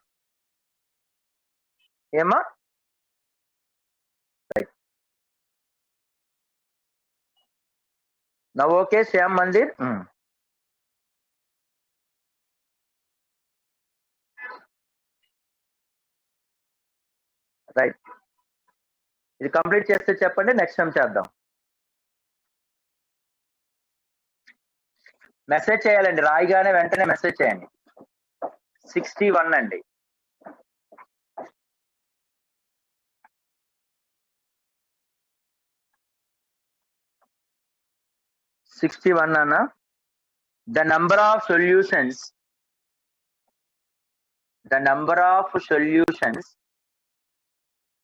ఏమా నా ఓకే శ్యామ్ మందిర్. రైట్, ఇది కంప్లీట్ చేస్తే చెప్పండి, నెక్స్ట్ టైం చేద్దాం. మెసేజ్ చేయాలండి, రాయిగానే వెంటనే మెసేజ్ చేయండి. 61 అండి. 61 అన్న. The number of solutions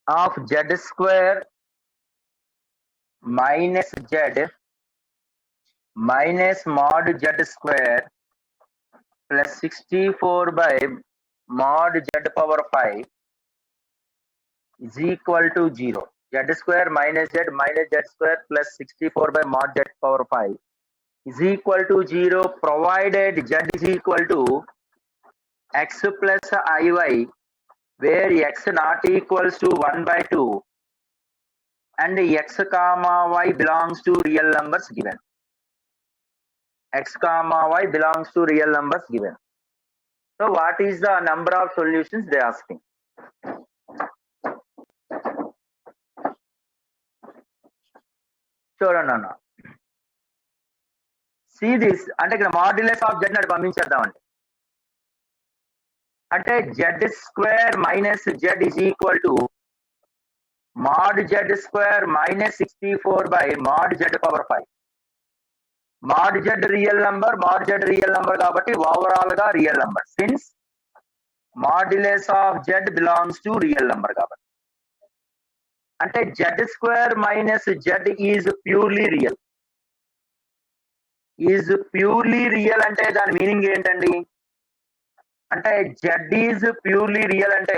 of z square minus z minus mod z square plus 64 by mod z power 5 is equal to 0. Z square minus z square plus 64 by mod z power 5 is equal to 0 provided z is equal to x plus iy, where x not equals to 1 by 2 and x comma y belongs to real numbers given. X comma y belongs to real numbers given. So what is the number of solutions they are asking? చూడండి అన్న, see this అంటే ఇక్కడ modulus of z ని పంపించేద్దామండి. అంటే z square minus z is equal to mod z square minus 64 by mod z power 5. mod z real number, mod z real number కాబట్టి overall గా real number, since modulus of z belongs to real number కాబట్టి. అంటే z square minus z is purely real. Is purely real అంటే దాని meaning ఏంటండి? అంటే z is purely real అంటే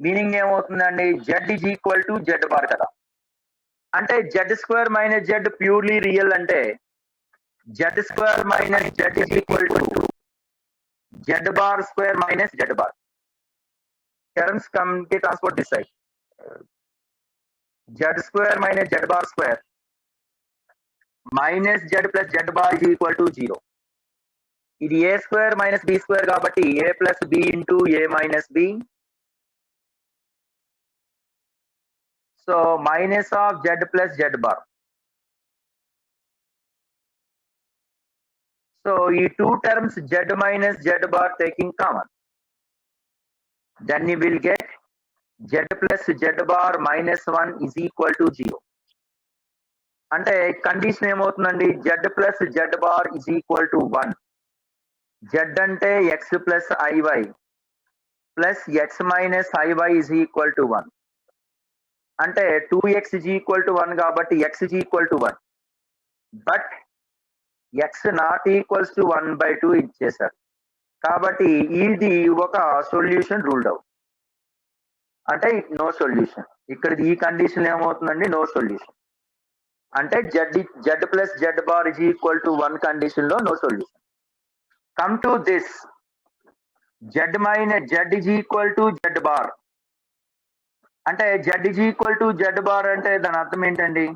meaning ఏమవుతుందండి? z is equal to z bar కదా. అంటే z square minus z purely real అంటే z square minus z is equal to z bar square minus z bar. Terms come కి transport this side. z square minus z bar square minus z plus z bar is equal to 0. ఇది a square minus b square కాబట్టి a plus b into a minus b. So minus of z plus z bar. So ఈ two terms z minus z bar taking common, then you will get z plus z bar minus 1 is equal to 0. అంటే condition ఏమవుతుందండి? z plus z bar is equal to 1. z అంటే x plus iy plus x minus iy is equal to 1. అంటే 2x is equal to 1 కాబట్టి x is equal to 1. But x not equals to 1 by 2 ఇచ్చేసారు కాబట్టి ఇది ఒక solution ruled out. అంటే no solution. ఇక్కడ ఈ కండిషన్ ఏమవుతుందండి? No solution. అంటే z plus z bar is equal to 1 condition లో no solution. Come to this z minus z is equal to z bar. అంటే z is equal to z bar అంటే దాని అర్థం ఏంటండి?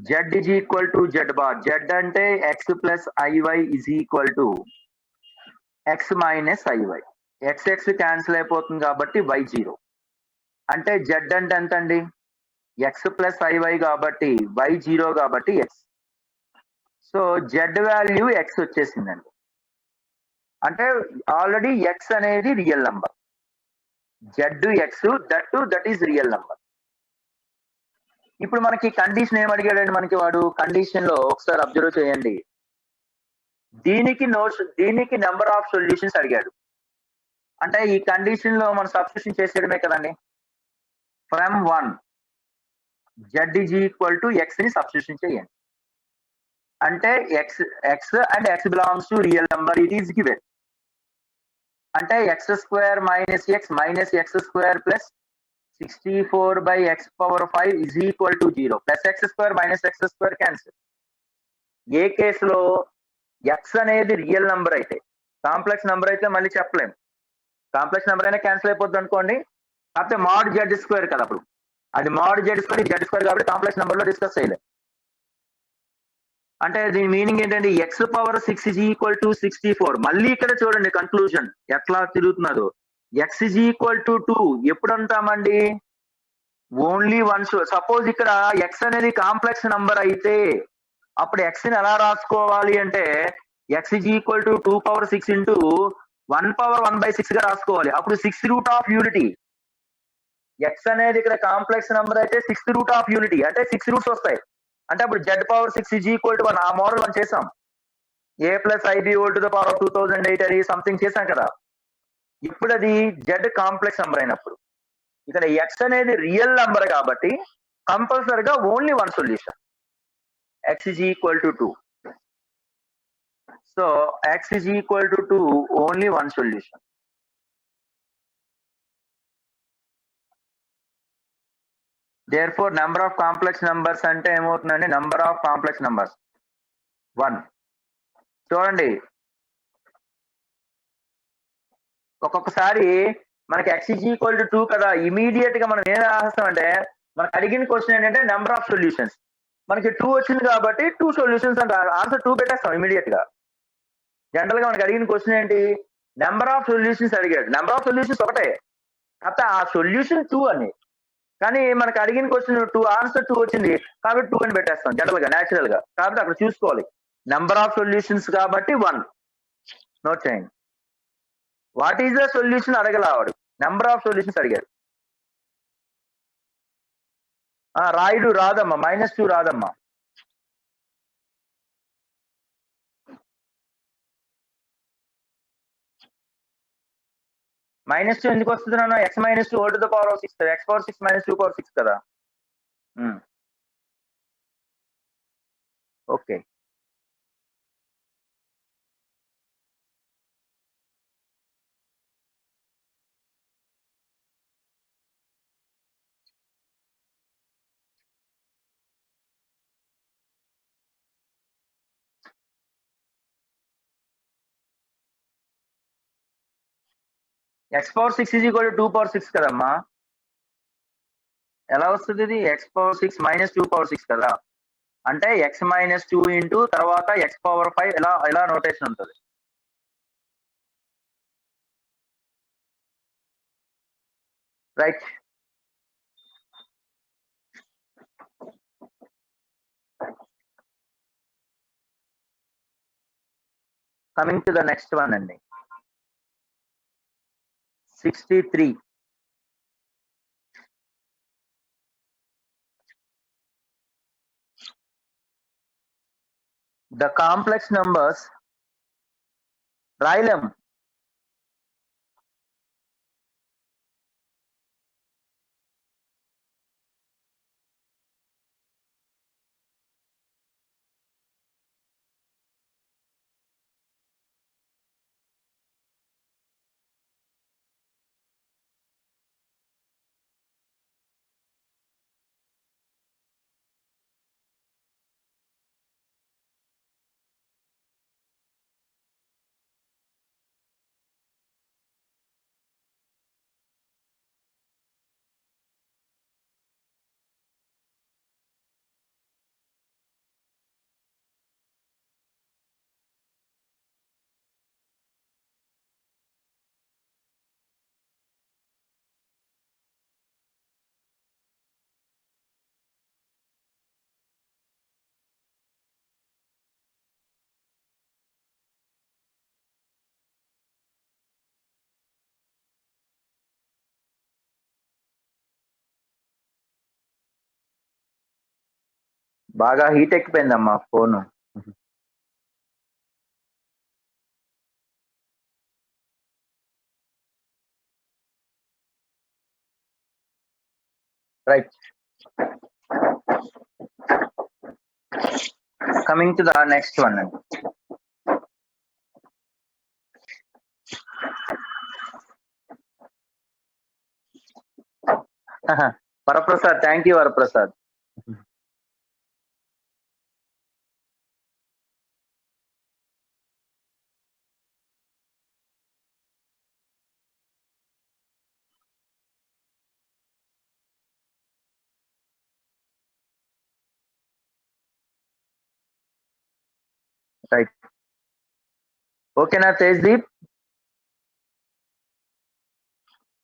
z is equal to z bar. z అంటే x plus iy is equal to x minus iy. x cancel అయిపోతుంది కాబట్టి y 0. అంటే z అంటే ఎంత అండి? x ప్లస్ iy కాబట్టి y 0 కాబట్టి x. So z value x వచ్చేసిందండి. అంటే ఆల్రెడీ x అనేది real number. zx that is real number. ఇప్పుడు మనకి కండిషన్ ఏం అడిగాడండి మనకి వాడు? కండిషన్ లో ఒకసారి అబ్జర్వ్ చేయండి. దీనికి నెంబర్ ఆఫ్ సొల్యూషన్స్ అడిగాడు. అంటే ఈ కండిషన్ లో మనం సబ్స్టిట్యూషన్ చేసేయడమే కదండి. From 1 z is equal to x ని సబ్స్టిట్యూషన్ చేయండి. అంటే x and x belongs to real number, it is given. అంటే x square minus x square plus 64 by x power 5 is equal to 0 plus x square minus x square cancel. ఏ కేసులో x అనేది real number అయితే, complex number అయితే మళ్ళీ చెప్పలేం. Complex number అయినా cancel అయిపోద్ది అనుకోండి, కాకపోతే మాడ్ జెడ్ స్క్వేర్ కదా, అప్పుడు అది mod z square z square కాబట్టి కాంప్లెక్స్ నెంబర్ లో డిస్కస్ చేయలేం. అంటే దీని మీనింగ్ ఏంటంటే x power 6 is equal to 64. మళ్ళీ ఇక్కడ చూడండి కన్క్లూజన్ ఎట్లా తిరుగుతున్నదో. ఎక్స్ ఇజ్ ఈక్వల్ టు 2 ఎప్పుడు అంటామండి? Only once. సపోజ్ ఇక్కడ ఎక్స్ అనేది కాంప్లెక్స్ నంబర్ అయితే అప్పుడు ఎక్స్ ని ఎలా రాసుకోవాలి అంటే x is equal to 2 power 6 into 1 power 1/6 గా రాసుకోవాలి. అప్పుడు 6th route of unity. X అనేది ఇక్కడ కాంప్లెక్స్ నంబర్ అయితే 6th రూట్ ఆఫ్ యూనిటీ అంటే 6 రూట్స్ వస్తాయి. అంటే అప్పుడు Z power 6 is equal to 1. ఆ మోడల్ మనం చేసాం. A plus IB whole to the power 2008 అది సంథింగ్ చేసాం కదా. ఇప్పుడు అది జెడ్ కాంప్లెక్స్ నంబర్ అయినప్పుడు ఇక్కడ ఎక్స్ అనేది రియల్ నంబర్ కాబట్టి కంపల్సరీగా only one solution, x is equal to 2. So x is equal to 2, only one solution. Therefore number of complex numbers అంటే ఏమవుతుందండి? number of complex numbers 1. చూడండి ఒక్కొక్కసారి మనకి x is equal to 2 కదా, immediate గా మనం ఏం రాస్తామంటే మనకు అడిగిన క్వశ్చన్ ఏంటంటే నెంబర్ ఆఫ్ సొల్యూషన్స్. మనకి 2 వచ్చింది కాబట్టి 2 సొల్యూషన్స్ అంటే ఆన్సర్ 2 పెట్టేస్తాం ఇమీడియట్ గా. జనరల్ గా మనకి అడిగిన క్వశ్చన్ ఏంటి? నెంబర్ ఆఫ్ సొల్యూషన్స్ అడిగాడు. నెంబర్ ఆఫ్ సొల్యూషన్స్ ఒకటే, కాకపోతే ఆ సొల్యూషన్ 2 అని. కానీ మనకి అడిగిన క్వశ్చన్ 2 ఆన్సర్ 2 వచ్చింది కాబట్టి 2 అని పెట్టేస్తాం జనరల్ గా, న్యాచురల్ గా. కాబట్టి అక్కడ చూసుకోవాలి నెంబర్ ఆఫ్ సొల్యూషన్స్ కాబట్టి 1 నోట్ చేయండి. వాట్ ఈస్ ద సొల్యూషన్ అడగలావాడు, నెంబర్ ఆఫ్ సొల్యూషన్స్ అడిగాడు. రాయుడు రాదమ్మా, -2 రాదమ్మా. -2 ఎందుకు వస్తుంది నాన్న? x - 2 whole to the power of 6 x power 6 - 2 power 6 కదా. Okay, x power 6 is equal to 2 power 6 కదమ్మా. ఎలా వస్తుంది ఇది? x పవర్ 6 - 2 పవర్ 6 కదా. అంటే x - 2 ఇంటూ తర్వాత x పవర్ 5 ఎలా నోటేషన్ ఉంటుంది. Right. Coming to the next one అండి, 63. The complex numbers రాయలేం. బాగా హీట్ ఎక్కిపోయిందమ్మా phone. Right. Coming to the next one అండి, Varaprasad, thank you Varaprasad. Right. ఓకేనా తేజ్దీప్?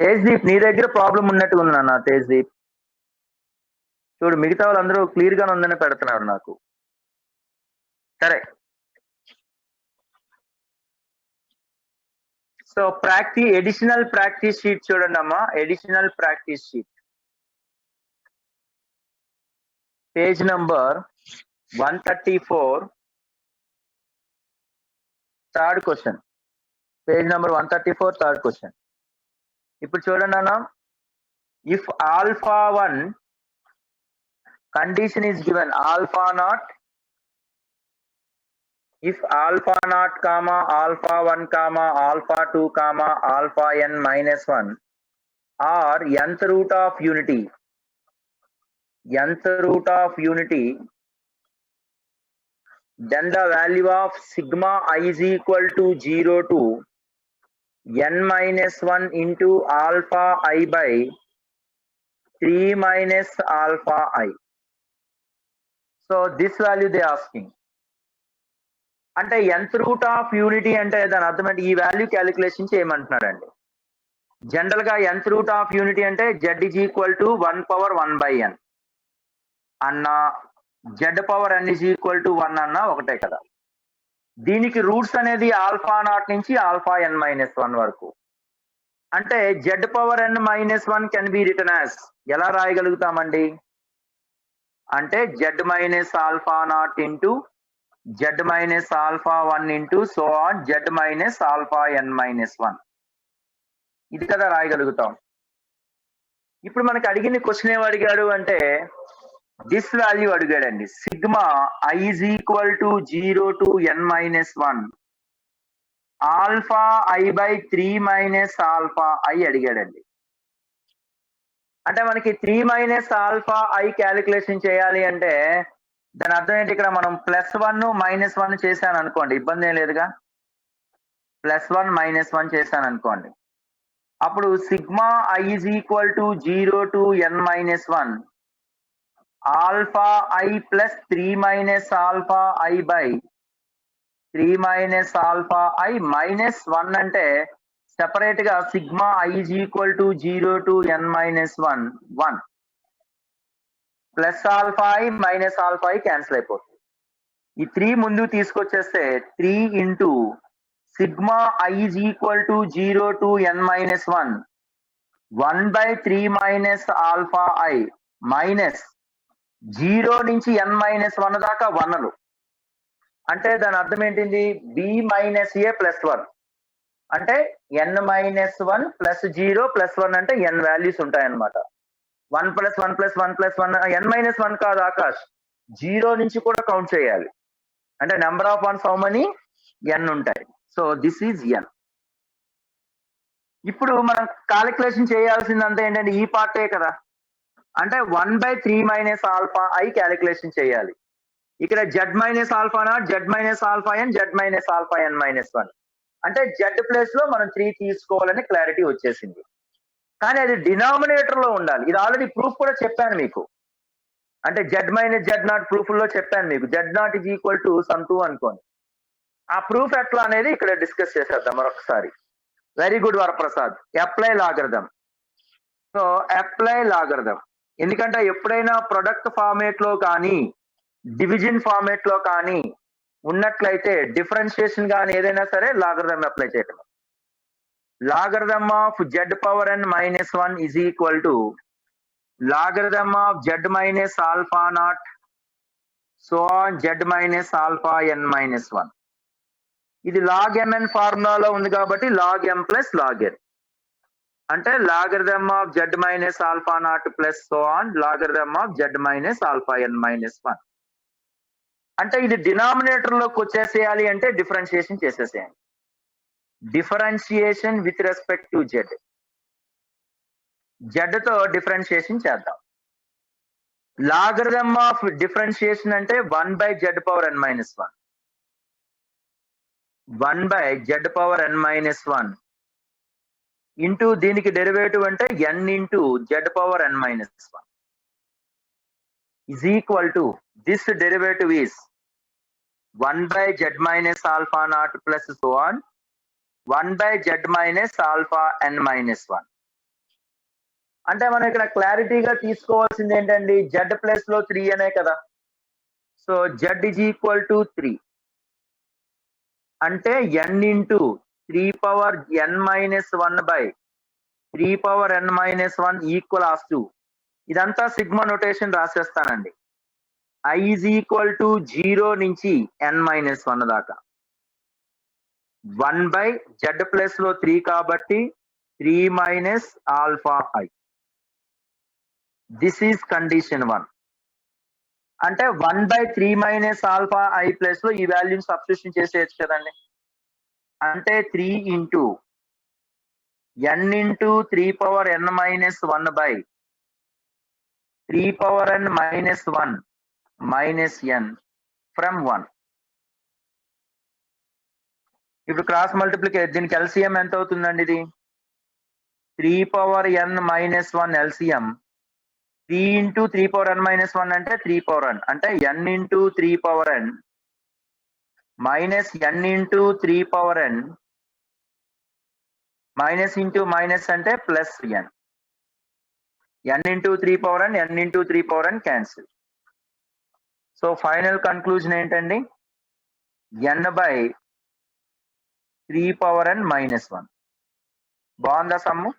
తేజ్దీప్ నీ దగ్గర ప్రాబ్లం ఉన్నట్టుగా ఉన్నా తేజ్దీప్. చూడు మిగతా వాళ్ళందరూ క్లియర్ గానే ఉందని పెడుతున్నారు నాకు. సరే. సో ఎడిషనల్ ప్రాక్టీస్ షీట్ చూడండి అమ్మా. Additional practice sheet page number 134, third question. Page number 134, third question. ఇప్పుడు చూడండి అన్న, if alpha 1 condition is given alpha naught, if alpha naught comma alpha 1 comma alpha 2 comma alpha n minus 1 are nth root of unity, then the value of sigma I is equal to 0 to n minus 1 into alpha I by 3 minus alpha I. So this value they asking. అంటే nth root of unity అంటే దాని అర్థం అంటే ఈ value calculation చేయమంటున్నాడండి. General గా nth root of unity అంటే z is equal to 1 power 1 by n అన్న, z power n is equal to 1 అన్న ఒకటే కదా. దీనికి రూట్స్ అనేది ఆల్ఫా నాట్ నుంచి ఆల్ఫా n మైనస్ 1 వరకు. అంటే z power n minus 1 can be return as, ఎలా రాయగలుగుతామండి అంటే z minus alpha naught into z minus alpha 1 into so on z minus alpha n minus 1, ఇది కదా రాయగలుగుతాం. ఇప్పుడు మనకి అడిగిన క్వశ్చన్ ఏం అడిగాడు అంటే దిస్ వాల్యూ అడిగాడండి. Sigma I is equal to 0 to n minus 1 alpha I by 3 minus alpha I అడిగాడండి. అంటే మనకి 3 మైనస్ ఆల్ఫా I క్యాలిక్యులేషన్ చేయాలి అంటే దాని అర్థం ఏంటి, ఇక్కడ మనం +1 -1 చేశాను అనుకోండి, ఇబ్బంది ఏం లేదుగా. +1 -1 చేశాను అనుకోండి, అప్పుడు sigma I is equal to 0 to n minus 1 alpha I plus 3 minus alpha I by 3 minus alpha I minus 1 అంటే సెపరేట్ గా sigma I is equal to 0 to n minus 1 1 plus alpha I minus alpha I cancel అయిపోతుంది. ఈ 3 ముందు తీసుకొచ్చేస్తే 3 into sigma I is equal to 0 to n minus 1 1 by 3 minus alpha I minus 0 నుంచి n minus 1 దాకా 1లు. అంటే దాని అర్థం ఏంటిది, b minus a plus 1 అంటే n మైనస్ 1 ప్లస్ 0 ప్లస్ 1 అంటే n వాల్యూస్ ఉంటాయన్నమాట. 1 + 1 + 1 + 1 n మైనస్ 1 కాదు ఆకాష్, 0 నుంచి కూడా కౌంట్ చేయాలి. అంటే number of once how many n ఉంటాయి. So this is n. ఇప్పుడు మనం క్యాలిక్యులేషన్ చేయాల్సిందంతా ఏంటంటే ఈ పార్టే కదా, అంటే 1 by 3 minus alpha I calculation చేయాలి. ఇక్కడ z minus alpha not, z minus alpha n, z minus alpha n minus 1 అంటే z ప్లేస్ లో మనం 3 తీసుకోవాలని క్లారిటీ వచ్చేసింది. కానీ అది డినామినేటర్ లో ఉండాలి. ఇది ఆల్రెడీ ప్రూఫ్ కూడా చెప్పాను మీకు. అంటే z minus z not proof లో చెప్పాను మీకు. z not is equal to some 2 అనుకోండి. ఆ ప్రూఫ్ ఎట్లా అనేది ఇక్కడ డిస్కస్ చేసేద్దాం మరొకసారి. Very good Varaprasad. Apply logarithm. So apply logarithm ఎందుకంటే ఎప్పుడైనా ప్రొడక్ట్ ఫార్మేట్ లో కానీ డివిజన్ ఫార్మేట్ లో కానీ ఉన్నట్లయితే డిఫరెన్షియేషన్ కానీ ఏదైనా సరే లాగరిథం అప్లై చేయటం. Logarithm of z power n minus 1 is equal to logarithm of z minus alpha naught so on z minus alpha n minus 1. ఇది log mn ఫార్ములాలో ఉంది కాబట్టి log m plus log n అంటే logarithm of z minus alpha naught plus so on logarithm of z minus alpha n minus 1. అంటే ఇది denominator లోకి వచ్చేసేయాలి అంటే differentiation చేసేసేయండి. Differentiation with respect to z. z తో differentiation చేద్దాం. లాగరిథమ్ ఆఫ్ డిఫరెన్షియేషన్ అంటే 1 by z power n minus 1. 1 by z power n minus 1 into దీనికి derivative అంటే n into z power n minus 1 is equal to this derivative is 1 by z minus alpha naught plus so on 1 by z minus alpha n minus 1. అంటే మనం ఇక్కడ క్లారిటీగా తీసుకోవాల్సింది ఏంటండి, z plus లో 3 అనే కదా. So z is equal to 3 అంటే n into 3 power n minus 1 by 3 power n minus 1 equal of 2. ఇదంతా సిగ్మా నొటేషన్ రాసేస్తానండి. i is equal to 0 నుంచి n minus 1 దాకా 1 by z ప్లస్ లో 3 కాబట్టి 3 minus alpha i. This is condition 1. అంటే 1 by 3 minus alpha i plus లో ఈ వాల్యూని సబ్స్టిట్యూషన్ చేసేయచ్చు కదండి. అంటే 3 into n into 3 power n minus 1 by 3 power n minus 1 minus n from 1. ఇప్పుడు క్రాస్ మల్టిప్లికేషన్, దీనికి ఎల్సిఎం ఎంత అవుతుందండి? ఇది 3 power n minus 1 LCM 3 into 3 power n minus 1 అంటే 3 power n అంటే n into 3 power n minus n into 3 power n minus into minus అంటే plus n. n into 3 power n n into 3 power n cancel. So final conclusion ఏంటండి, n by 3 power n minus 1. బాగుందా sum?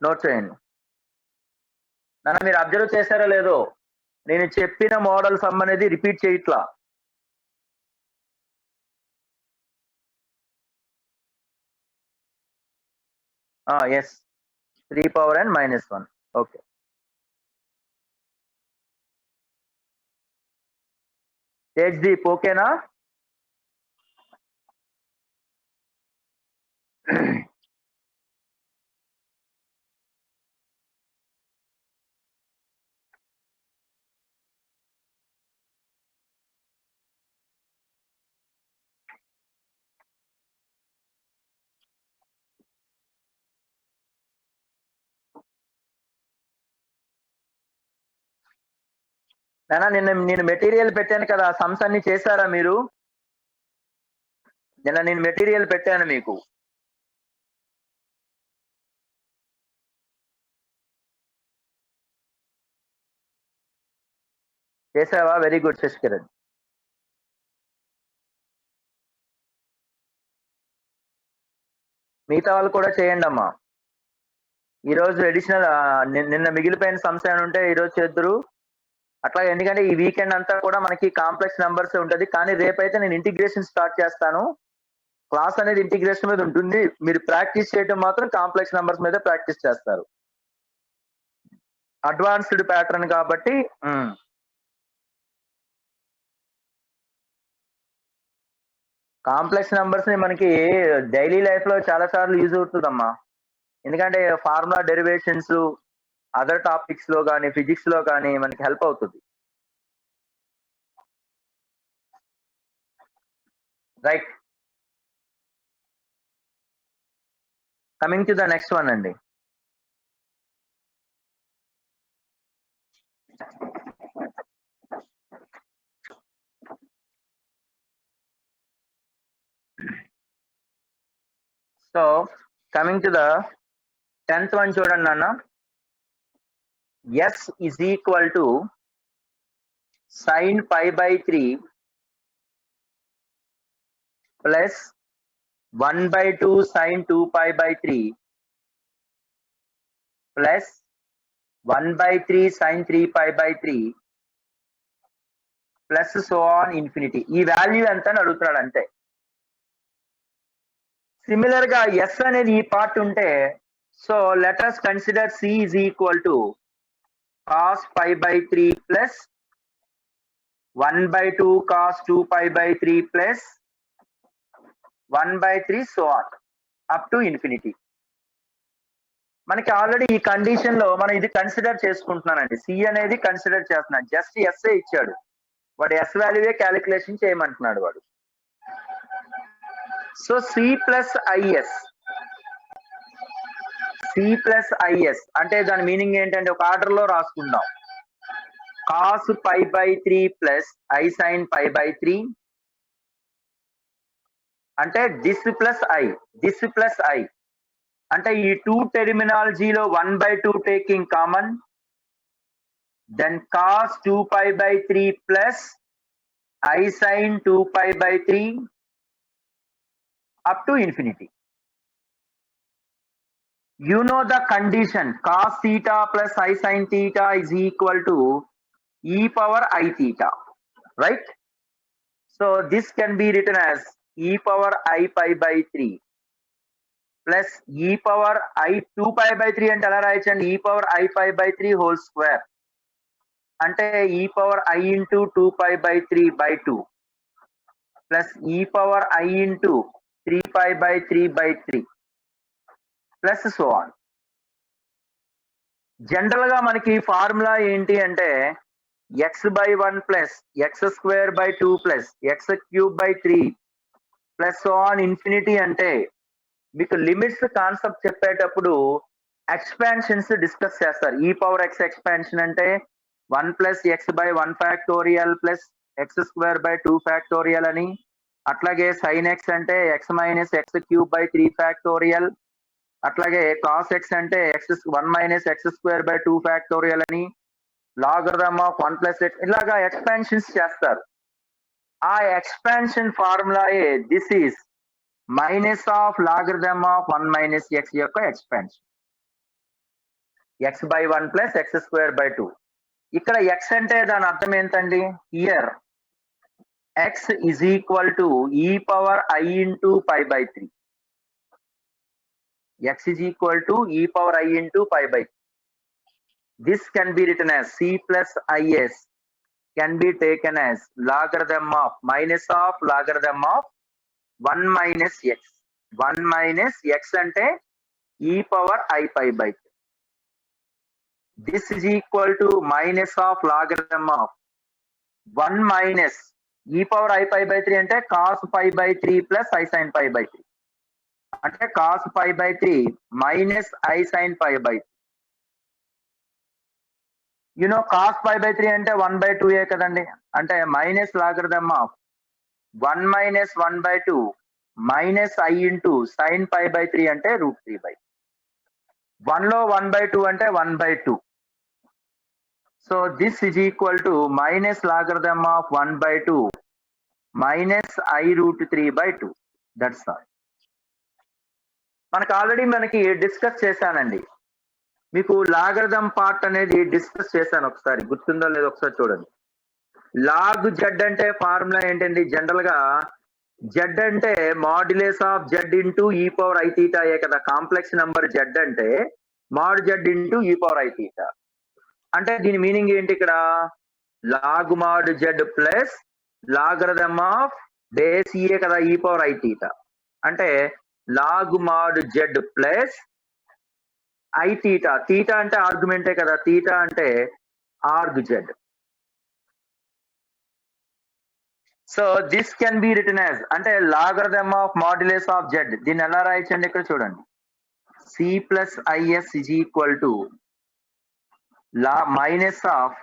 Note చేయండి. నన్ను మీరు observe చేశారో లేదో, నేను చెప్పిన మోడల్ సమ్ అనేది రిపీట్ చేయట్లా. S 3 power n minus 1. Okay, Tejdeep ఓకేనా? నేను మెటీరియల్ పెట్టాను కదా, సమ్స్ అన్ని చేశారా మీరు? నేను మెటీరియల్ పెట్టాను మీకు. చేసావా? Very good Sasikiran. మిగతా వాళ్ళు కూడా చేయండి అమ్మా. ఈరోజు అడిషనల్ నిన్న మిగిలిపోయిన సమ్స్ ఏమైనా ఉంటే ఈరోజు చేద్దరు అట్లా. ఎందుకంటే ఈ వీకెండ్ అంతా కూడా మనకి కాంప్లెక్స్ నెంబర్స్ ఉంటుంది, కానీ రేపైతే నేను ఇంటిగ్రేషన్ స్టార్ట్ చేస్తాను. క్లాస్ అనేది ఇంటిగ్రేషన్ మీద ఉంటుంది, మీరు ప్రాక్టీస్ చేయడం మాత్రం కాంప్లెక్స్ నెంబర్స్ మీద ప్రాక్టీస్ చేస్తారు. అడ్వాన్స్డ్ ప్యాటర్న్ కాబట్టి కాంప్లెక్స్ నెంబర్స్ ని మనకి డైలీ లైఫ్ లో చాలా సార్లు యూజ్ అవుతుందమ్మా. ఎందుకంటే ఫార్ములా డెరివేషన్స్ అదర్ టాపిక్స్ లో కానీ ఫిజిక్స్ లో కానీ మనకి హెల్ప్ అవుతుంది. Right, coming to the next one అండి. So coming to the 10th one చూడండి నాన్న. s is equal to sin pi by 3 plus 1 by 2 sin 2 pi by 3 plus 1 by 3 sin 3 pi by 3 plus so on infinity. ఈ value ఎంత అని అడుగుతున్నాడు అంతే. Similar గా s అనేది ఈ పార్ట్ ఉంటే, so let us consider c is equal to cos pi by 3 plus 1 by 2 cos 2 pi by 3 plus 1 by 3 so on up to infinity. మనకి ఆల్రెడీ ఈ కండిషన్ లో మనం ఇది కన్సిడర్ చేసుకుంటున్నానండి. సి అనేది కన్సిడర్ చేస్తున్నాను. జస్ట్ ఎస్ఏ ఇచ్చాడు. వాడు ఎస్ వాల్యూవే క్యాలిక్యులేషన్ చేయమంటున్నాడు వాడు. So C plus IS, C plus IS అంటే దాని మీనింగ్ ఏంటంటే ఒక ఆర్డర్ లో రాసుకుందాం. cos π/3 ప్లస్ ఐ sin π/3 అంటే this plus I, this plus I అంటే ఈ టూ టెర్మినాలజీలో 1/2 taking common, then cos 2π/3 plus I sin 2π/3 up to infinity. You know the condition cos theta plus I sin theta is equal to e power I theta, right? So this can be written as e power I π/3 plus e power I 2π/3 అంటే ఎలా రాయొచ్చండి? e power I π/3 whole square అంటే e power I into 2π/3/2 plus e power I into 3π/3/3 plus so on. General గా మనకి formula ఏంటి అంటే x/1 plus x²/2 plus x³/3 plus so on infinity అంటే మీకు limits concept చెప్పేటప్పుడు ఎక్స్పాన్షన్స్ డిస్కస్ చేస్తారు. ఈ పవర్ x ఎక్స్పాన్షన్ అంటే 1 plus x/1 factorial plus x²/2 factorial అని, అట్లాగే sin x అంటే x మైనస్ x³/3 ఫ్యాక్టోరియల్, అట్లాగే cos x అంటే x1 మైనస్ x²/2 ఫ్యాక్టోరియల్ అని, లాగరిథమ్ ఆఫ్ 1 ప్లస్ x ఇలాగా ఎక్స్పాన్షన్స్ చేస్తారు. ఆ ఎక్స్పాన్షన్ ఫార్ములాయే this is minus of logarithm of 1 minus x యొక్క ఎక్స్పాన్షన్ x/1 ప్లస్ x²/2. ఇక్కడ x అంటే దాని అర్థం ఏంటండి? Here x is equal to e power I into π/3. x is equal to e power I into π/3. This can be written as c plus is can be taken as logarithm of minus of logarithm of 1 minus x. 1 minus x ante e power I π/3. This is equal to minus of logarithm of 1 minus e power I π/3 ante cos π/3 plus I sin π/3 అంటే cos π/3 minus I sin π/3. You know cos π/3 అంటే 1/2 కదండి, అంటే minus logarithm of 1 minus 1/2 minus I into sin π/3 అంటే √3/. 1 లో 1/2 అంటే 1/2. So this is equal to minus logarithm of 1/2 minus I √3/2. That's all. మనకి discuss చేశానండి. మీకు లాగరిథం పార్ట్ అనేది డిస్కస్ చేశాను, ఒకసారి గుర్తుందో లేదో ఒకసారి చూడండి. లాగ్ జెడ్ అంటే ఫార్ములా ఏంటండి? జనరల్ గా జెడ్ అంటే modulus of Z into E power I theta ఏ కదా. కాంప్లెక్స్ నెంబర్ జెడ్ అంటే mod Z into E power I theta. అంటే దీని మీనింగ్ ఏంటి? ఇక్కడ log mod Z plus logarithm of base ఏ కదా ఈ పవర్ ఐ థీటా. అంటే log mod Z plus I theta. Theta అంటే ఆర్గ్యుమెంటే కదా, థీటా అంటే arg Z. So this can be written as అంటే logarithm of modulus of z. దీన్ని ఎలా రాయొచ్చండి? ఇక్కడ చూడండి, C plus IS is equal to minus of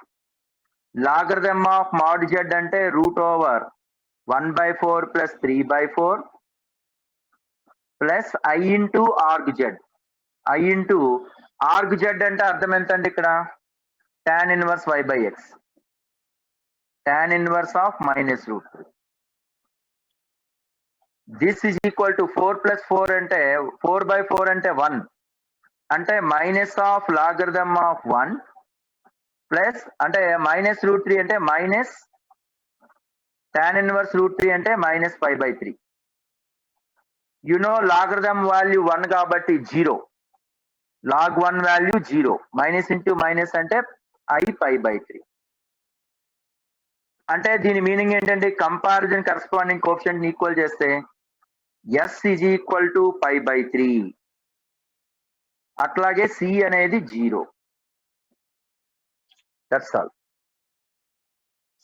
logarithm of mod z అంటే √1/4 plus 3/4 plus i into arg z. I into arg z అంటే అర్థం ఎంతండి? ఇక్కడ tan inverse y/x, tan inverse of minus √3. This is equal to 4 plus 4 అంటే 4/4 అంటే 1 అంటే minus of logarithm of 1 plus అంటే minus √3 అంటే మైనస్ tan ఇన్వర్స్ √3 అంటే మైనస్ π/3. లాగరిథమ్ వాల్యూ 1 కాబట్టి 0, log 1 value 0, minus into minus అంటే I π/3. అంటే దీని మీనింగ్ ఏంటంటే కంపారిజన్ కరస్పాండింగ్ కోఎఫిషియంట్ ఈక్వల్ చేస్తే s ఈజ్ ఈక్వల్ టు π/3. అట్లాగే సి అనేది 0. That's all.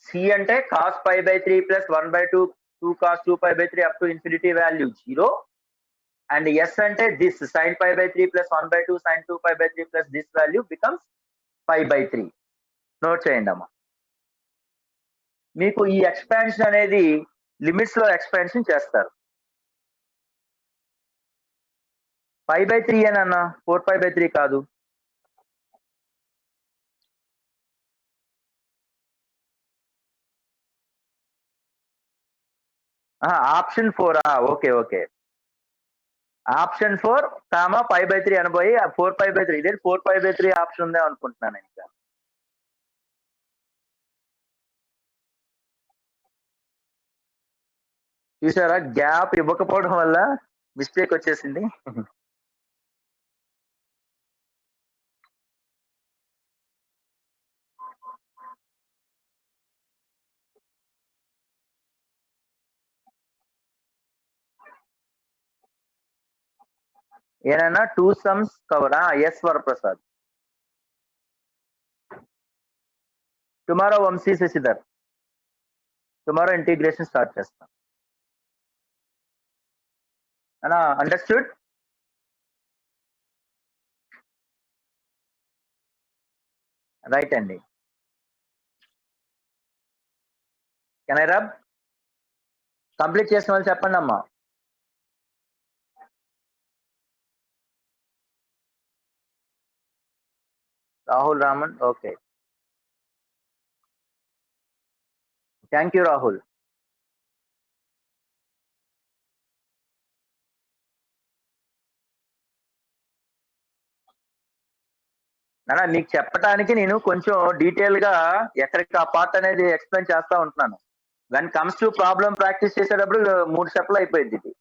సి అంటే cos π/3 plus 1/2 2 cos 2π/3 up to infinity value 0. And S అంటే this sin π/3 plus 1/2 sin 2π/3 plus this value becomes π/3. Note చేయండి అమ్మా. మీకు ఈ ఎక్స్పాన్షన్ అనేది లిమిట్స్ లో ఎక్స్పాన్షన్ చేస్తారు. π/3 అని అన్న 4π/3 కాదు. Option 4. Okay okay. Option 4 comma π/3 అనబోయి 4π/3 ఇదే 4π/3 ఆప్షన్ ఉందే అనుకుంటున్నాను ఇంకా. చూసారా గ్యాప్ ఇవ్వకపోవడం వల్ల మిస్టేక్ వచ్చేసింది. ఏనైనా 2 sums cover. Yes Varaprasad. Tomorrow Vamsi Shashidhar. Tomorrow integration start చేస్తాం. అన్నా అండర్స్టూడ్? రైట్ అండి. Can I rub? కంప్లీట్ చేసిన వాళ్ళు చెప్పండి అమ్మా. Rahul Raman. Okay, thank you Rahul. నానా మీకు చెప్పడానికి నేను కొంచెం డీటెయిల్ గా ఎక్కడికి ఆ పార్ట్ అనేది ఎక్స్ప్లెయిన్ చేస్తా ఉంటున్నాను. When comes to problem practice చేసేటప్పుడు 3 స్టెప్లు అయిపోయింది ఇది.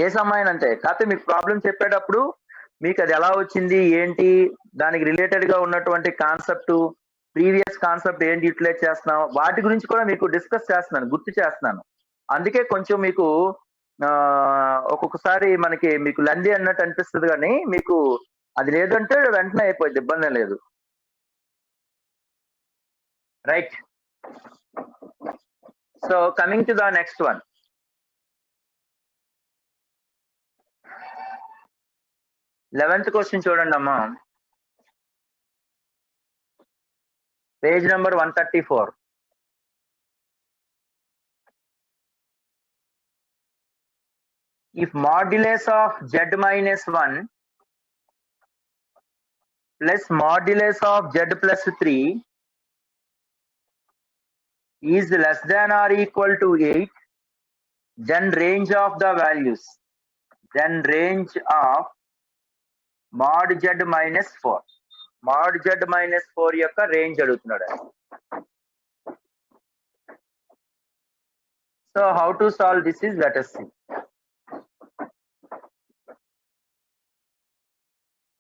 ఏ సమయం అంటే కాకపోతే మీకు ప్రాబ్లం చెప్పేటప్పుడు మీకు అది ఎలా వచ్చింది ఏంటి, దానికి రిలేటెడ్ గా ఉన్నటువంటి కాన్సెప్ట్, ప్రీవియస్ కాన్సెప్ట్ ఏంటి యూటిలైజ్ చేస్తున్నాం, వాటి గురించి కూడా మీకు డిస్కస్ చేస్తున్నాను, గుర్తు చేస్తున్నాను. అందుకే కొంచెం మీకు ఒక్కొక్కసారి మీకు లంది అన్నట్టు అనిపిస్తుంది, కానీ మీకు అది లేదంటే వెంటనే అయిపోయింది, ఇబ్బంది లేదు. Right. So coming to the next one. Eleventh question చూడండి అమ్మా. Page number 134. If modulus of z minus 1 plus modulus of z plus 3 is less than or equal to 8, then range of the values, then range of mod z minus 4. mod z minus 4 యొక్క range అడుగుతున్నాడు. So how to solve this is, let us see.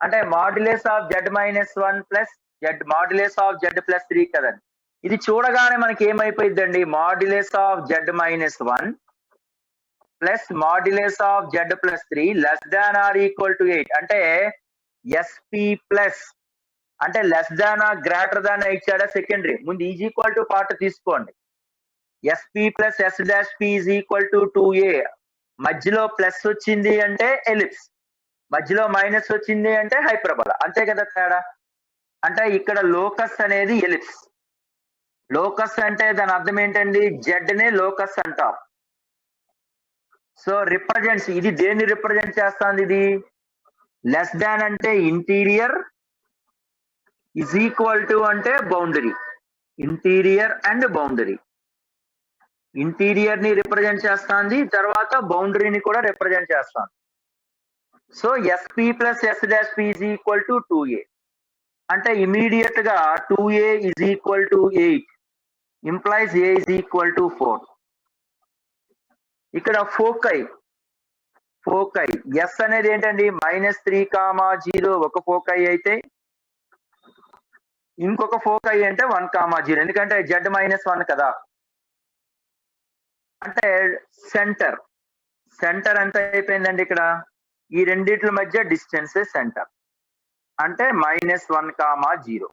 అంటే modulus of z minus 1 plus z modulus of z plus 3 కదండి. ఇది చూడగానే మనకి ఏమైపోయిందండి, modulus of z minus 1 plus modulus of z plus 3 less than or equal to 8. అంటే SP plus అంటే less than or greater than ఇచ్చాడా secondary. ముందు is equal to part తీసుకోండి. SP plus S dash P is equal to 2a. మధ్యలో plus వచ్చింది అంటే ellipse, మధ్యలో minus వచ్చింది అంటే హైపర్బోలా. అంతే కదా తేడా. అంటే ఇక్కడ లోకస్ అనేది ఎలిప్స్. లోకస్ అంటే దాని అర్థం ఏంటండి, జెడ్ నే లోకస్ అంటాం. సో రిప్రజెంట్స్, ఇది దేన్ని రిప్రజెంట్ చేస్తుంది, ఇది లెస్ దాన్ అంటే ఇంటీరియర్, ఇజ్ ఈక్వల్ టు అంటే boundary. Interior and boundary. Interior ని రిప్రజెంట్ చేస్తుంది, తర్వాత బౌండరీని కూడా రిప్రజెంట్ చేస్తాను. So SP plus S dash P is equal to 2a. అంటే ఇమీడియట్ గా 2a is equal to 8 implies a is equal to 4. ఇక్కడ foci yes అనేది ఏంటండి, -3,0 ఒక ఫోకై అయితే, ఇంకొక ఫోకై అంటే 1,0, ఎందుకంటే z మైనస్ 1 కదా. అంటే సెంటర్ ఎంత అయిపోయిందండి ఇక్కడ, ఈ రెండిట్ల మధ్య డిస్టెన్స్ సెంటర్ అంటే -1, 0.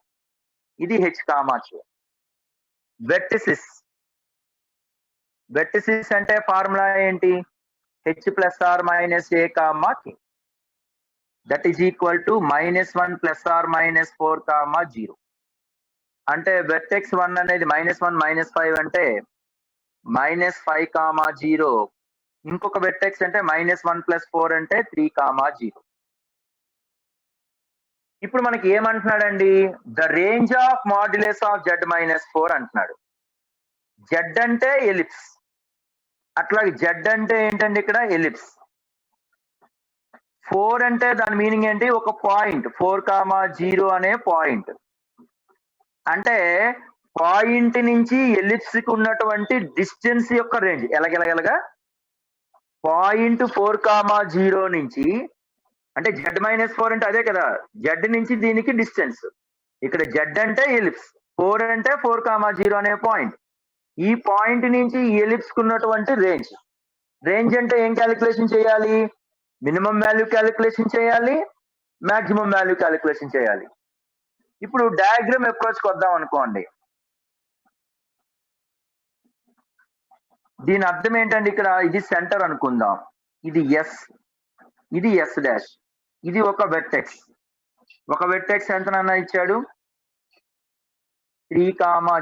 ఇది h, k. వెర్టిసిస్ అంటే ఫార్ములా ఏంటి? h + r - a, k. That is equal to -1 + r - 4, 0. అంటే వెర్టెక్స్ 1 అనేది -1 - 5 అంటే -5, 0. ఇంకొక వెర్టెక్స్ అంటే -1 + 4 అంటే 3, 0. ఇప్పుడు మనకి ఏమంటున్నాడండి? The range of modulus of z - 4 అంటున్నాడు. z అంటే ఎలిప్స్. అట్లాగే z అంటే ఏంటండి ఇక్కడ? ఎలిప్స్. 4 అంటే దాని మీనింగ్ ఏంటి? ఒక పాయింట్. 4, 0 అనే పాయింట్. అంటే పాయింట్ నుంచి ఎలిప్స్ కి ఉన్నటువంటి డిస్టెన్స్ యొక్క రేంజ్. ఎలాగా? పాయింట్ 4, 0 నుంచి అంటే z - 4 అంటే అదే కదా, z నుంచి దీనికి డిస్టెన్స్. ఇక్కడ z అంటే ఎలిప్స్, 4 అంటే 4, 0 అనే పాయింట్. ఈ పాయింట్ నుంచి ఈ ఎలిప్స్ కు ఉన్నటువంటి రేంజ్. రేంజ్ అంటే ఏం క్యాలిక్యులేషన్ చేయాలి? మినిమం వాల్యూ క్యాలిక్యులేషన్ చేయాలి, మాక్సిమం వాల్యూ క్యాలిక్యులేషన్ చేయాలి. ఇప్పుడు డయాగ్రామ్ అప్రోచ్ వద్దాం అనుకోండి. దీని అర్థం ఏంటంటే ఇక్కడ ఇది సెంటర్ అనుకుందాం. ఇది ఎస్, ఇది ఎస్ డాష్, ఇది ఒక వెర్టెక్స్. ఒక వెర్టెక్స్ ఎంత నాన్న ఇచ్చాడు? 3,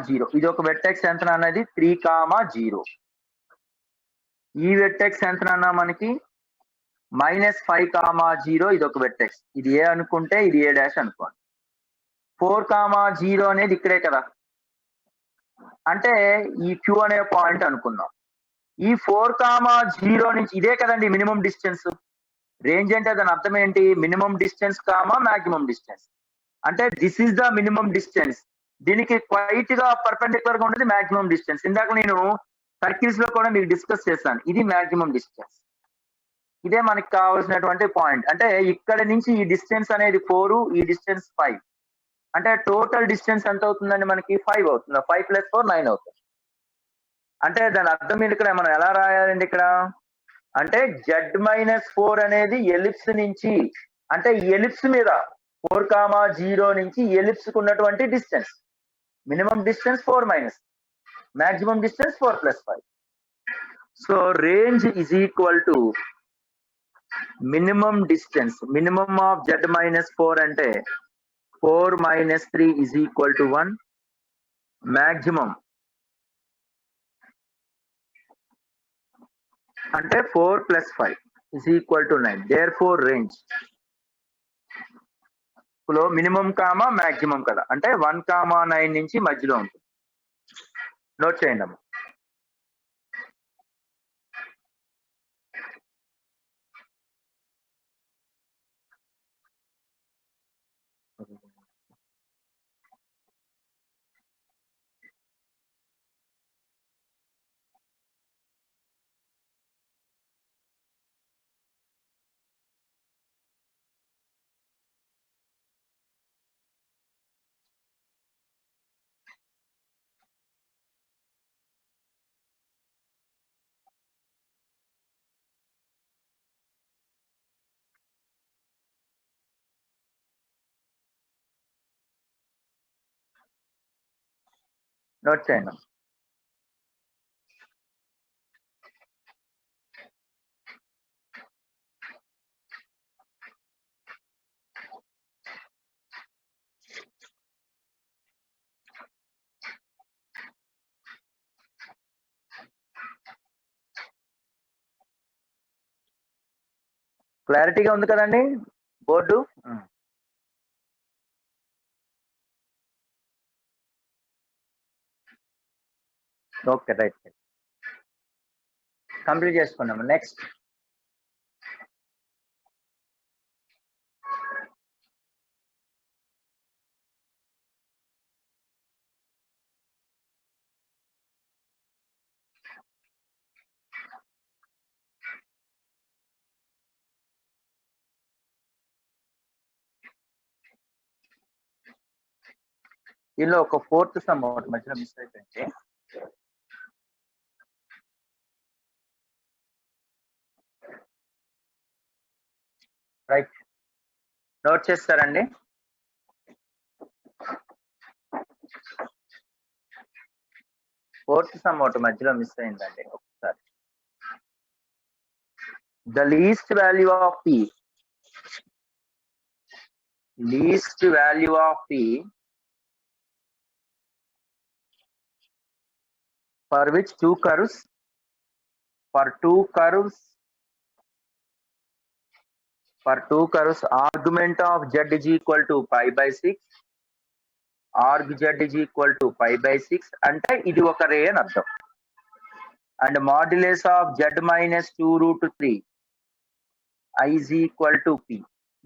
0. ఇది ఒక వెర్టెక్స్ ఎంత అన్నది? 3, 0. ఈ వెర్టెక్స్ ఎంత నాన్న మనకి? -5, 0. ఇది ఒక వెర్టెక్స్. ఇది ఏ అనుకుంటే ఇది ఏ డాష్ అనుకోండి. 4, 0 అనేది ఇక్కడే కదా, అంటే ఈ Q అనే పాయింట్ అనుకుందాం. ఈ 4, 0 నుంచి ఇదే కదండి మినిమం డిస్టెన్స్. రేంజ్ అంటే దాని అర్థం ఏంటి? Minimum distance, maximum distance. అంటే this is the minimum distance. దీనికి క్వైట్ గా పర్పెండిక్యులర్ గా ఉండేది మాక్సిమం డిస్టెన్స్. ఇందాక నేను సర్కిల్స్ లో కూడా మీకు డిస్కస్ చేశాను. ఇది మాక్సిమం డిస్టెన్స్. ఇదే మనకి కావాల్సినటువంటి పాయింట్. అంటే ఇక్కడ నుంచి ఈ డిస్టెన్స్ అనేది 4, ఈ డిస్టెన్స్ 5. అంటే టోటల్ డిస్టెన్స్ ఎంత అవుతుందండి మనకి? 5 అవుతుంది. 5 + 4 9 అవుతుంది. అంటే దాని అర్థం ఏంటి? ఇక్కడ మనం ఎలా రాయాలండి ఇక్కడ? అంటే z - 4 అనేది ఎలిప్స్ నుంచి, అంటే ఈ ఎలిప్స్ మీద 4, 0 నుంచి ఎలిప్స్ కు ఉన్నటువంటి distance. Minimum distance 4 - maximum distance 4 + 5. So range is equal to minimum distance. Minimum of z - 4 అంటే 4 - 3 = 1. మాక్సిమం అంటే 4 + 5 = 9. దేర్ఫోర్ రేంజ్ లో మినిమం, మాక్సిమం కదా, అంటే 1, 9 నుంచి మధ్యలో ఉంటుంది. నోట్ చేయండి అమ్మా. నోట్ చేయండి. క్లారిటీగా ఉంది కదండి బోర్డు? Okay, right. కంప్లీట్ చేసుకున్నాము. నెక్స్ట్ దీనిలో ఒక 4th సమ్ ఒకటి మధ్యలో మిస్ అయిపోయింది. రైట్, నోట్ చేస్తారండి. ఫోర్త్ సమ్ ఒకటి మధ్యలో మిస్ అయిందండి ఒకసారి. The least value of p, least value of p for which two curves, argument of z is equal to pi by 6, arg z is equal to pi by 6 అంటే ఇది ఒక రే అని అర్థం. And modulus of z minus 2√3 I is equal to p.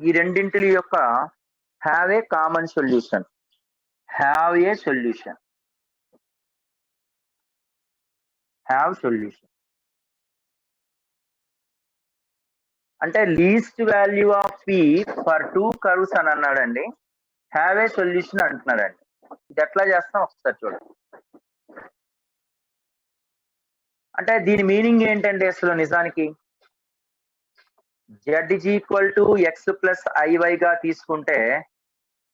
ఈ రెండింటి యొక్క have a common solution. Have solution అంటే least value of p for 2 curves అని అన్నాడండి. హ్యావ్ ఏ సొల్యూషన్ అంటున్నాడండి. ఇది ఎట్లా చేస్తాం ఒకసారి చూడండి. అంటే దీని మీనింగ్ ఏంటంటే అసలు నిజానికి z is equal to x plus iy గా తీసుకుంటే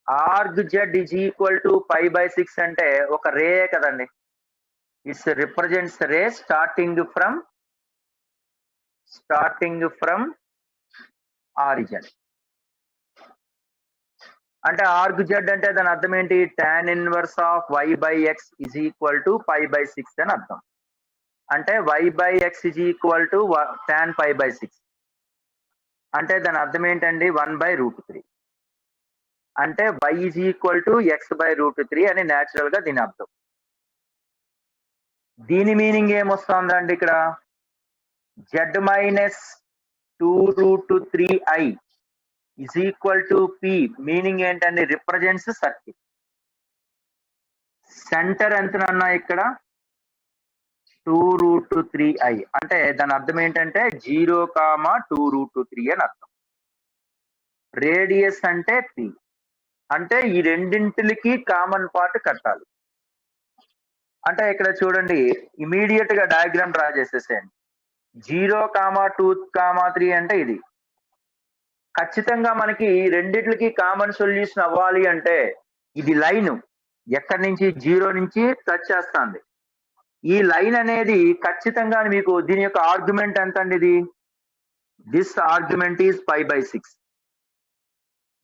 arg z is equal to pi by 6 అంటే ఒక రే కదండి. It's represents ray starting from origin. అంటే arg z అంటే దాని అర్థం ఏంటి? tan inverse of y by x is equal to pi by 6 అని అర్థం. అంటే y by x is equal to tan pi by 6 అంటే దాని అర్థం ఏంటండి? 1/√3 అంటే y is equal to x by √3 అని న్యాచురల్ గా దీని అర్థం. దీని మీనింగ్ ఏమొస్తుందండి ఇక్కడ? z minus 2√3i is equal to p. Meaning ఏంటండి? Represents circle. సెంటర్ ఎంతనన్నా ఇక్కడ 2√3i అంటే దాని అర్థం ఏంటంటే 0,2√3 అని అర్థం. రేడియస్ అంటే p. అంటే ఈ రెండింటికి కామన్ పార్ట్ కట్టాలి. అంటే ఇక్కడ చూడండి, ఇమీడియట్ గా డయాగ్రామ్ డ్రా చేసేసేయండి. 0,2,3 అంటే ఇది. ఖచ్చితంగా మనకి రెండిట్లకి కామన్ సొల్యూషన్ అవ్వాలి అంటే ఇది లైన్ ఎక్కడి నుంచి 0 నుంచి టచ్ చేస్తుంది. ఈ లైన్ అనేది ఖచ్చితంగా మీకు దీని యొక్క ఆర్గ్యుమెంట్ ఎంత అండి? ఇది this argument is pi by 6.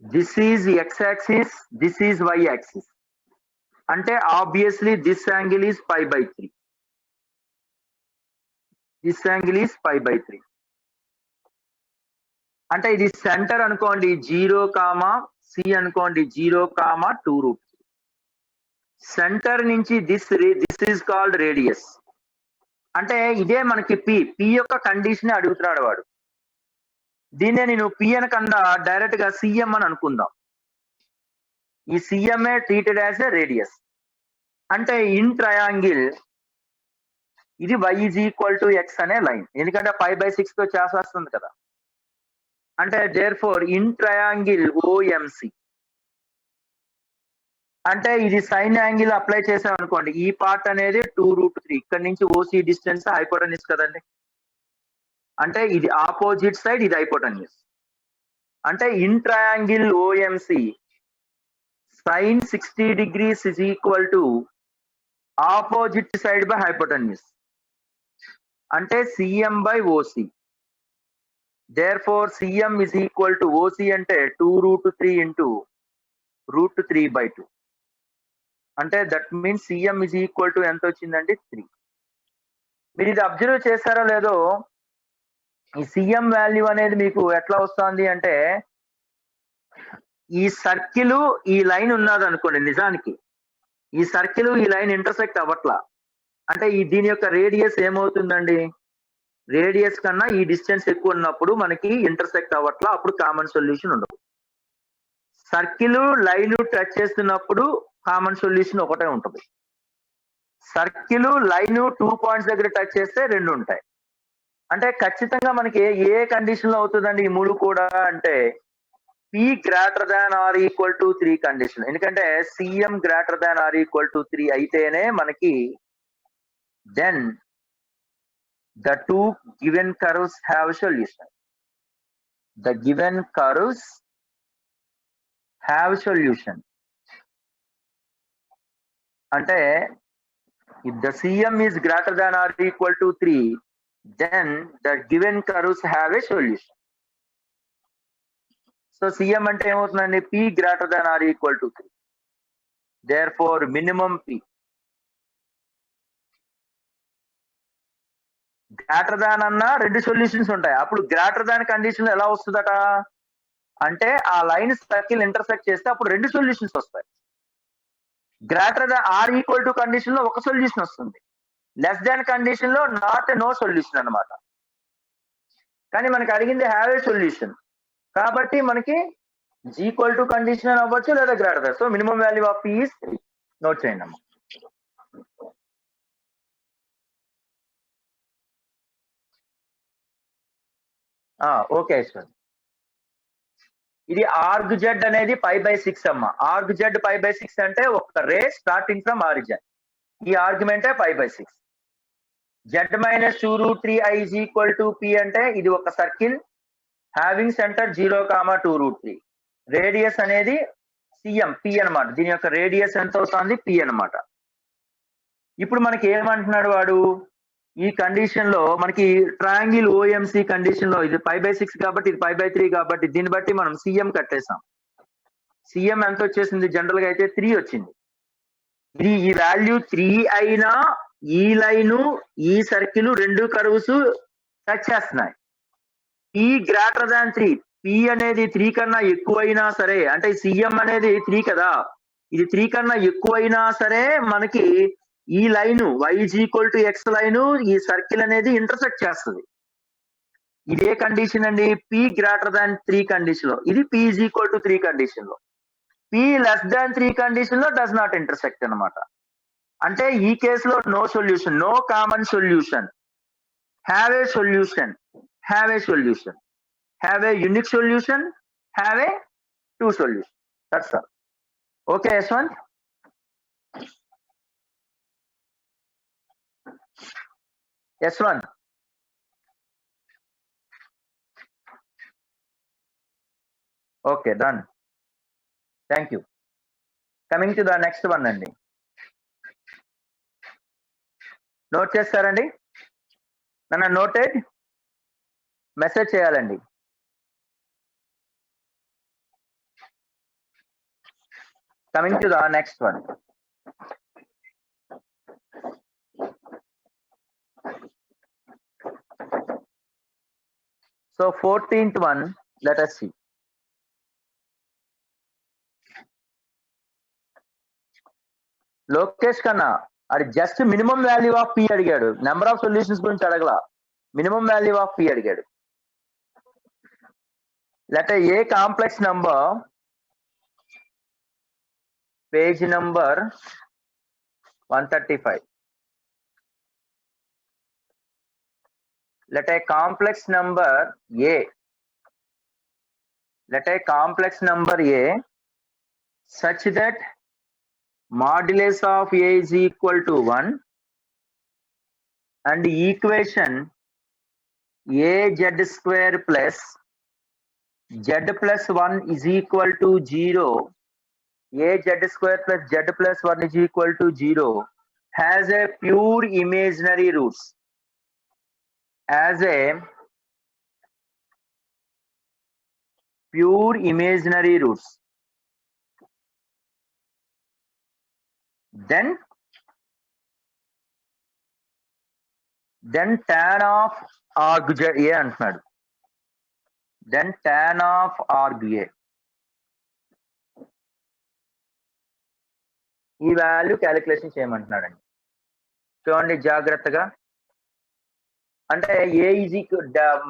This is x axis, this is y axis. అంటే obviously this angle is pi by 3. This angle is pi by 3. అంటే ఇది సెంటర్ అనుకోండి 0, c అనుకోండి 0,2√3. సెంటర్ నుంచి దిస్ ఈజ్ కాల్డ్ రేడియస్. అంటే ఇదే మనకి p యొక్క కండిషన్ అడుగుతున్నాడు వాడు. దీన్నే నేను p అనకుండా డైరెక్ట్ గా cm అని అనుకుందాం. ఈ cm treated as a radius. అంటే ఇన్ ట్రయాంగిల్ ఇది y is equal to x అనే లైన్, ఎందుకంటే pi by 6 తో చేసేస్తుంది కదా. అంటే therefore in triangle OMC అంటే ఇది సైన్ యాంగిల్ అప్లై చేసాం అనుకోండి, ఈ పార్ట్ అనేది 2√3. ఇక్కడ నుంచి OC డిస్టెన్స్ హైపోటెన్యూస్ కదండి. అంటే ఇది ఆపోజిట్ సైడ్, ఇది హైపోటెన్యూస్. అంటే in triangle OMC sin 60 degrees is equal to opposite side by hypotenuse అంటే CM by OC. therefore CM is equal to OC అంటే 2√3 into √3/2 అంటే that means CM is equal to ఎంత వచ్చిందండి? 3. మీరు ఇది observe చేశారో లేదో, ఈ CM వాల్యూ అనేది మీకు ఎట్లా వస్తుంది అంటే ఈ సర్కిల్ ఈ లైన్ ఉన్నది అనుకోండి, నిజానికి ఈ సర్కిల్ ఈ లైన్ ఇంటర్సెక్ట్ అవ్వట్లా. అంటే దీని యొక్క రేడియస్ ఏమవుతుందండి? రేడియస్ కన్నా ఈ డిస్టెన్స్ ఎక్కువ ఉన్నప్పుడు మనకి ఇంటర్సెక్ట్ అవ్వట్లా, అప్పుడు కామన్ సొల్యూషన్ ఉండదు. సర్కిల్ లైన్ టచ్ చేస్తున్నప్పుడు కామన్ సొల్యూషన్ ఒకటే ఉంటుంది. సర్కిల్ లైన్ 2 పాయింట్స్ దగ్గర టచ్ చేస్తే 2 ఉంటాయి. అంటే ఖచ్చితంగా మనకి ఏ కండిషన్ లో అవుతుందండి ఈ 3 కూడా అంటే p greater than or equal to 3 condition. ఎందుకంటే CM greater than or equal to 3 అయితేనే మనకి then the two given curves have solution. the given curves have solution. అంటే if the CM is greater than or equal to 3, then the given curves have a solution. So CM అంటే ఏమవుతుందండి? P greater than or equal to 3. Therefore minimum P. Greater than అన్న రెండు solutions ఉంటాయి. అప్పుడు greater than condition ఎలా వస్తుందట అంటే ఆ లైన్ సర్కిల్ ఇంటర్సెక్ట్ చేస్తే అప్పుడు రెండు సొల్యూషన్స్ వస్తాయి. Greater than or equal to condition లో ఒక సొల్యూషన్ వస్తుంది. లెస్ దాన్ కండిషన్ లో నో సొల్యూషన్ అన్నమాట. కానీ మనకి అడిగింది హ్యావ్ ఏ సొల్యూషన్ కాబట్టి మనకి ఈక్వల్ టు కండిషన్ అవ్వచ్చు లేదా greater than. So minimum value of P is 3. Note చేయండి అమ్మా. Okay sir. ఇది ఆర్గ్ జెడ్ అనేది π/6 అమ్మ. ఆర్గ్ జెడ్ π/6 అంటే ఒక రే స్టార్టింగ్ ఫ్రమ్ ఆరిజిన్. ఈ ఆర్గ్యుమెంటే π/6. Z minus 2√3i is equal to p అంటే ఇది ఒక సర్కిల్ హ్యావింగ్ సెంటర్ 0,2√3. రేడియస్ అనేది సిఎం పి అనమాట. దీని యొక్క రేడియస్ ఎంత అవుతుంది? పి అనమాట. ఇప్పుడు మనకి ఏమంటున్నాడు వాడు? ఈ కండిషన్ లో మనకి ట్రయాంగిల్ ఓఎంసి కండిషన్ లో ఇది π/6 కాబట్టి ఇది π/3 కాబట్టి దీన్ని బట్టి మనం సిఎం కట్టేసాం. సిఎం ఎంత వచ్చేసింది? జనరల్ గా అయితే 3 వచ్చింది. ఈ వాల్యూ 3 అయినా ఈ లైను ఈ సర్కిల్ రెండు కర్వ్స్ టచ్ చేస్తున్నాయి. ఈ గ్రేటర్ దాన్ 3, పి అనేది 3 కన్నా ఎక్కువైనా సరే, అంటే సిఎం అనేది 3 కదా, ఇది 3 కన్నా ఎక్కువైనా సరే మనకి ఈ లైన్ y = x లైన్ ఈ సర్కిల్ అనేది ఇంటర్సెక్ట్ చేస్తుంది. ఇదే కండిషన్ అండి p గ్రేటర్ దాన్ 3 కండిషన్ లో. ఇది p = 3 కండిషన్ లో. p లెస్ దాన్ 3 కండిషన్ లో డస్ నాట్ ఇంటర్సెక్ట్ అన్నమాట. అంటే ఈ కేసులో no solution, no common solution. Have a solution, have a solution, have a unique solution, have a 2 solution. That's all. Okay Yashwant. Yashwant. Okay done. Thank you. Coming to the next one అండి. Note చేస్తారండి? నన్ను noted message చేయాలండి. Coming to the next one. So 14th one, let us see. Lokesh కన్నా అది just minimum value of P అడిగాడు. Number of solutions గురించి అడగలా, minimum value of P అడిగాడు. Let A complex number, page number 135. Let a complex number a, let a complex number a such that modulus of a is equal to 1 and equation az square plus z plus 1 is equal to 0, az square plus z plus 1 is equal to 0 has a pure imaginary roots. As a pure imaginary roots, then tan of arg a అంటున్నాడు. then tan of arg a ఈ value calculation చేయమంటున్నాడండి. చూడండి జాగ్రత్తగా. అంటే A is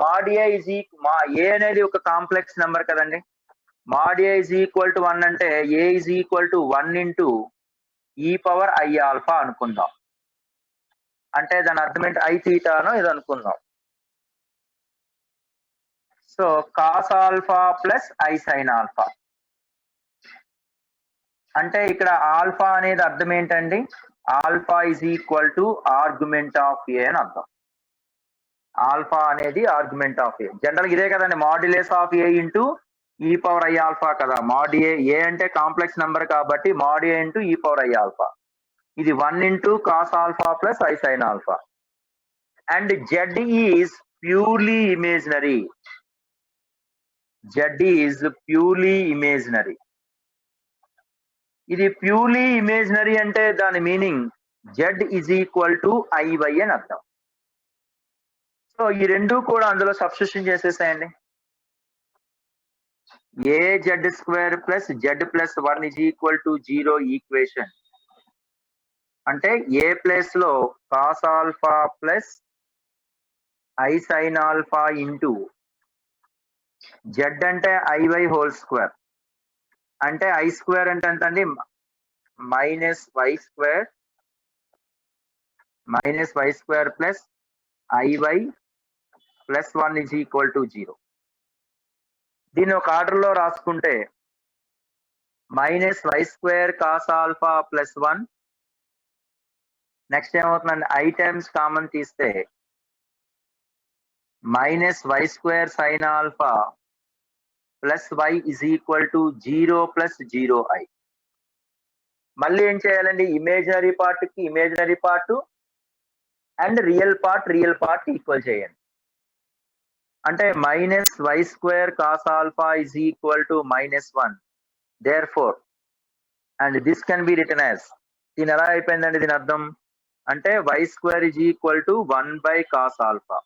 mod A is A అనేది ఒక complex number కదండి. Mod A is equal to 1 అంటే A is equal to 1 into e⁻i⁴ అనుకుందాం. అంటే దాని అర్థం ఏంటి? ఐ థీటాను ఇది అనుకుందాం. So cos alpha plus I sine alpha అంటే ఇక్కడ ఆల్ఫా అనేది అర్థం ఏంటండి? Alpha is equal to argument of A అని అర్థం. ఆల్ఫా అనేది ఆర్గ్యుమెంట్ ఆఫ్ ఏ. జనరల్ ఇదే కదండి modulus of A into E power I alpha కదా. మాడ్ ఏ అంటే కాంప్లెక్స్ నెంబర్ కాబట్టి mod A into E power I alpha. ఇది 1 into cos alpha plus I sine alpha. And Z is purely imaginary. Z is purely imaginary. ఇది purely imaginary అంటే దాని meaning Z is equal to IY అని అర్థం. So ఈ రెండు కూడా అందులో సబ్స్టిట్యూషన్ చేసేసాయండి. A Z square plus Z plus 1 is equal to 0 equation. అంటే ఏ ప్లేస్ లో cos alpha plus I sine alpha into z అంటే ఐవై హోల్ స్క్వేర్. అంటే ఐ స్క్వేర్ అంటే ఎంత అండి minus y square plus i y plus 1 is equal to 0. దీన్ని ఒక order లో రాసుకుంటే minus y square cos alpha plus 1. Next ఏమవుతుందండి ఐ టైమ్స్ కామన్ తీస్తే minus y square sine alpha plus y is equal to 0 plus 0i. మళ్ళీ ఏం చేయాలండి imaginary part కి imaginary part and real part equal చేయండి. అంటే minus y square cos alpha is equal to -1. Therefore and this can be written as, దీని ఎలా అయిపోయిందండి దీని అర్థం అంటే y square is equal to 1 by cos alpha.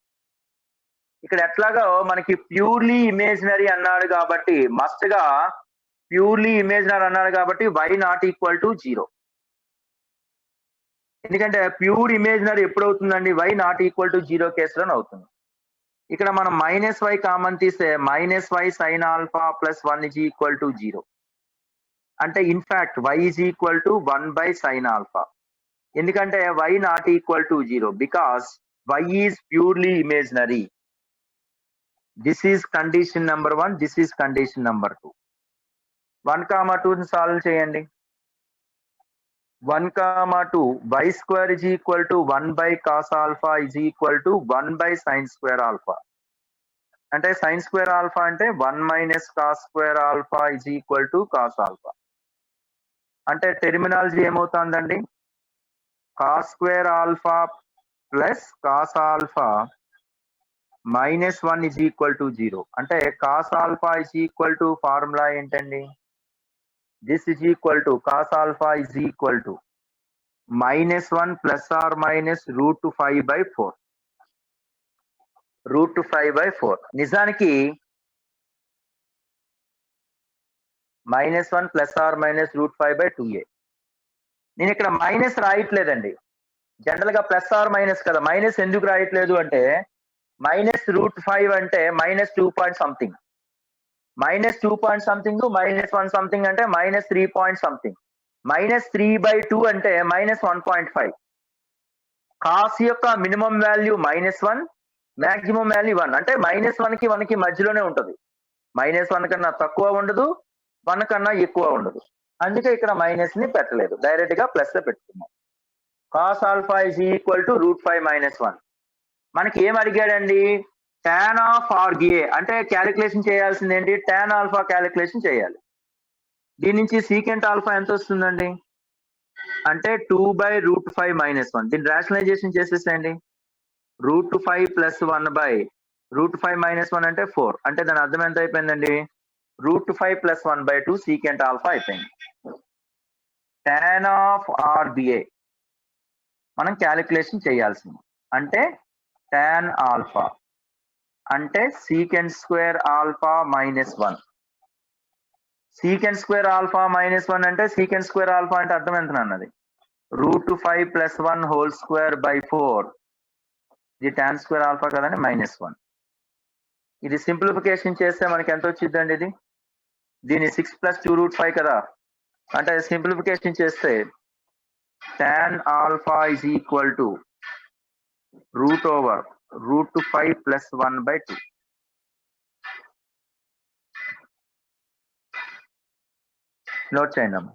ఇక్కడ ఎట్లాగో మనకి ప్యూర్లీ ఇమేజినరీ అన్నాడు కాబట్టి మస్ట్ గా ప్యూర్లీ ఇమేజినరీ అన్నాడు కాబట్టి వై నాట్ ఈక్వల్ టు 0. ఎందుకంటే ప్యూర్ ఇమేజినరీ ఎప్పుడు అవుతుందండి వై నాట్ ఈక్వల్ టు 0 కేసులో అవుతుంది. ఇక్కడ మనం మైనస్ వై కామన్ తీస్తే minus Y sine alpha plus 1 is equal to 0. అంటే in fact Y is equal to 1 by sine alpha. ఎందుకంటే Y not equal to 0 because Y is purely imaginary. This is condition number 1, this is condition number 2. 1, 2 solve చేయండి. 1, 2 Y square is equal to 1 by cos alpha is equal to 1 by sign square alpha. అంటే sine square alpha అంటే 1 minus cos square alpha is equal to cos alpha. అంటే terminology ఏమవుతుందండి cos square alpha plus cos alpha -1 is equal to 0. అంటే cos alpha is equal to formula ఏంటండి this is equal to cos alpha is equal to -1 plus or minus √5/4. √5/4 నిజానికి -1 plus or minus √5/2a. నేను ఇక్కడ minus రాయట్లేదండి. General గా plus or minus కదా, minus ఎందుకు రాయట్లేదు అంటే -√5 అంటే -2 point something, -2 point something, -1 something అంటే -3 పాయింట్ సంథింగ్, -3/2 అంటే -1.5. కాస్ యొక్క మినిమం వాల్యూ -1, మాక్సిమం వాల్యూ 1. అంటే -1 కి 1 కి మధ్యలోనే ఉంటుంది. -1 కన్నా తక్కువ ఉండదు, 1 కన్నా ఎక్కువ ఉండదు. అందుకే ఇక్కడ మైనస్ ని పెట్టలేదు, డైరెక్ట్ గా ప్లస్ పెట్టుకున్నాం. Cos alpha is equal to √5 - 1. మనకి ఏం అడిగాడండి tan ఆఫ్ ఆర్గ్ఏ అంటే క్యాలిక్యులేషన్ చేయాల్సింది ఏంటి tan ఆల్ఫా క్యాలిక్యులేషన్ చేయాలి. దీని నుంచి సీకెంట్ ఆల్ఫా ఎంత వస్తుందండి అంటే 2/√5 - 1. దీన్ని రేషనలైజేషన్ చేసేసేయండి. √5 ప్లస్ 1 బై √5 - 1 అంటే 4. అంటే దాని అర్థం ఎంత అయిపోయిందండి √5 ప్లస్ 1/2 సీకెంట్ ఆల్ఫా అయిపోయింది. tan ఆఫ్ ఆర్బిఏ మనం క్యాలిక్యులేషన్ చేయాల్సింది. అంటే tan ఆల్ఫా అంటే secant square alpha -1. Secant square alpha -1 అంటే సీకెంట్ స్క్వేర్ ఆల్ఫా అంటే అర్థం ఎంత అన్నది √5 ప్లస్ 1 హోల్ స్క్వేర్ బై 4. ఇది tan స్క్వేర్ ఆల్ఫా కదండి -1. ఇది సింప్లిఫికేషన్ చేస్తే మనకి ఎంత వచ్చిందండి ఇది దీని 6 ప్లస్ 2√5 కదా. అంటే సింప్లిఫికేషన్ చేస్తే tan alpha is equal to √5 plus 1/2. Note చేయండి అమ్మా.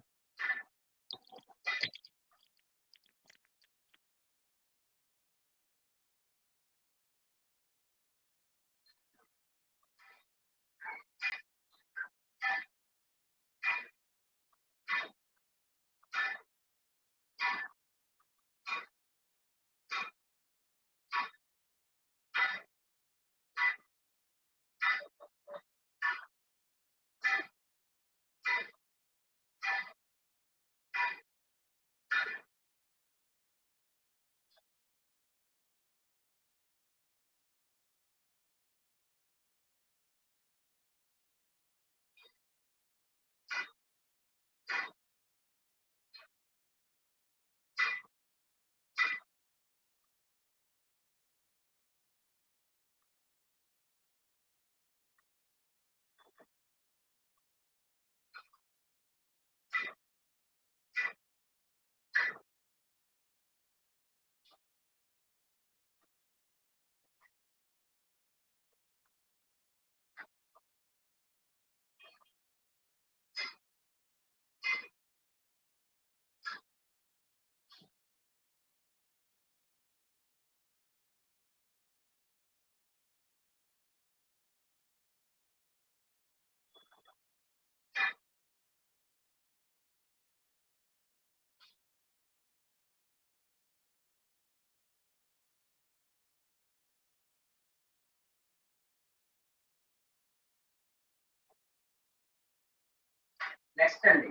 నెక్స్ట్ అండి,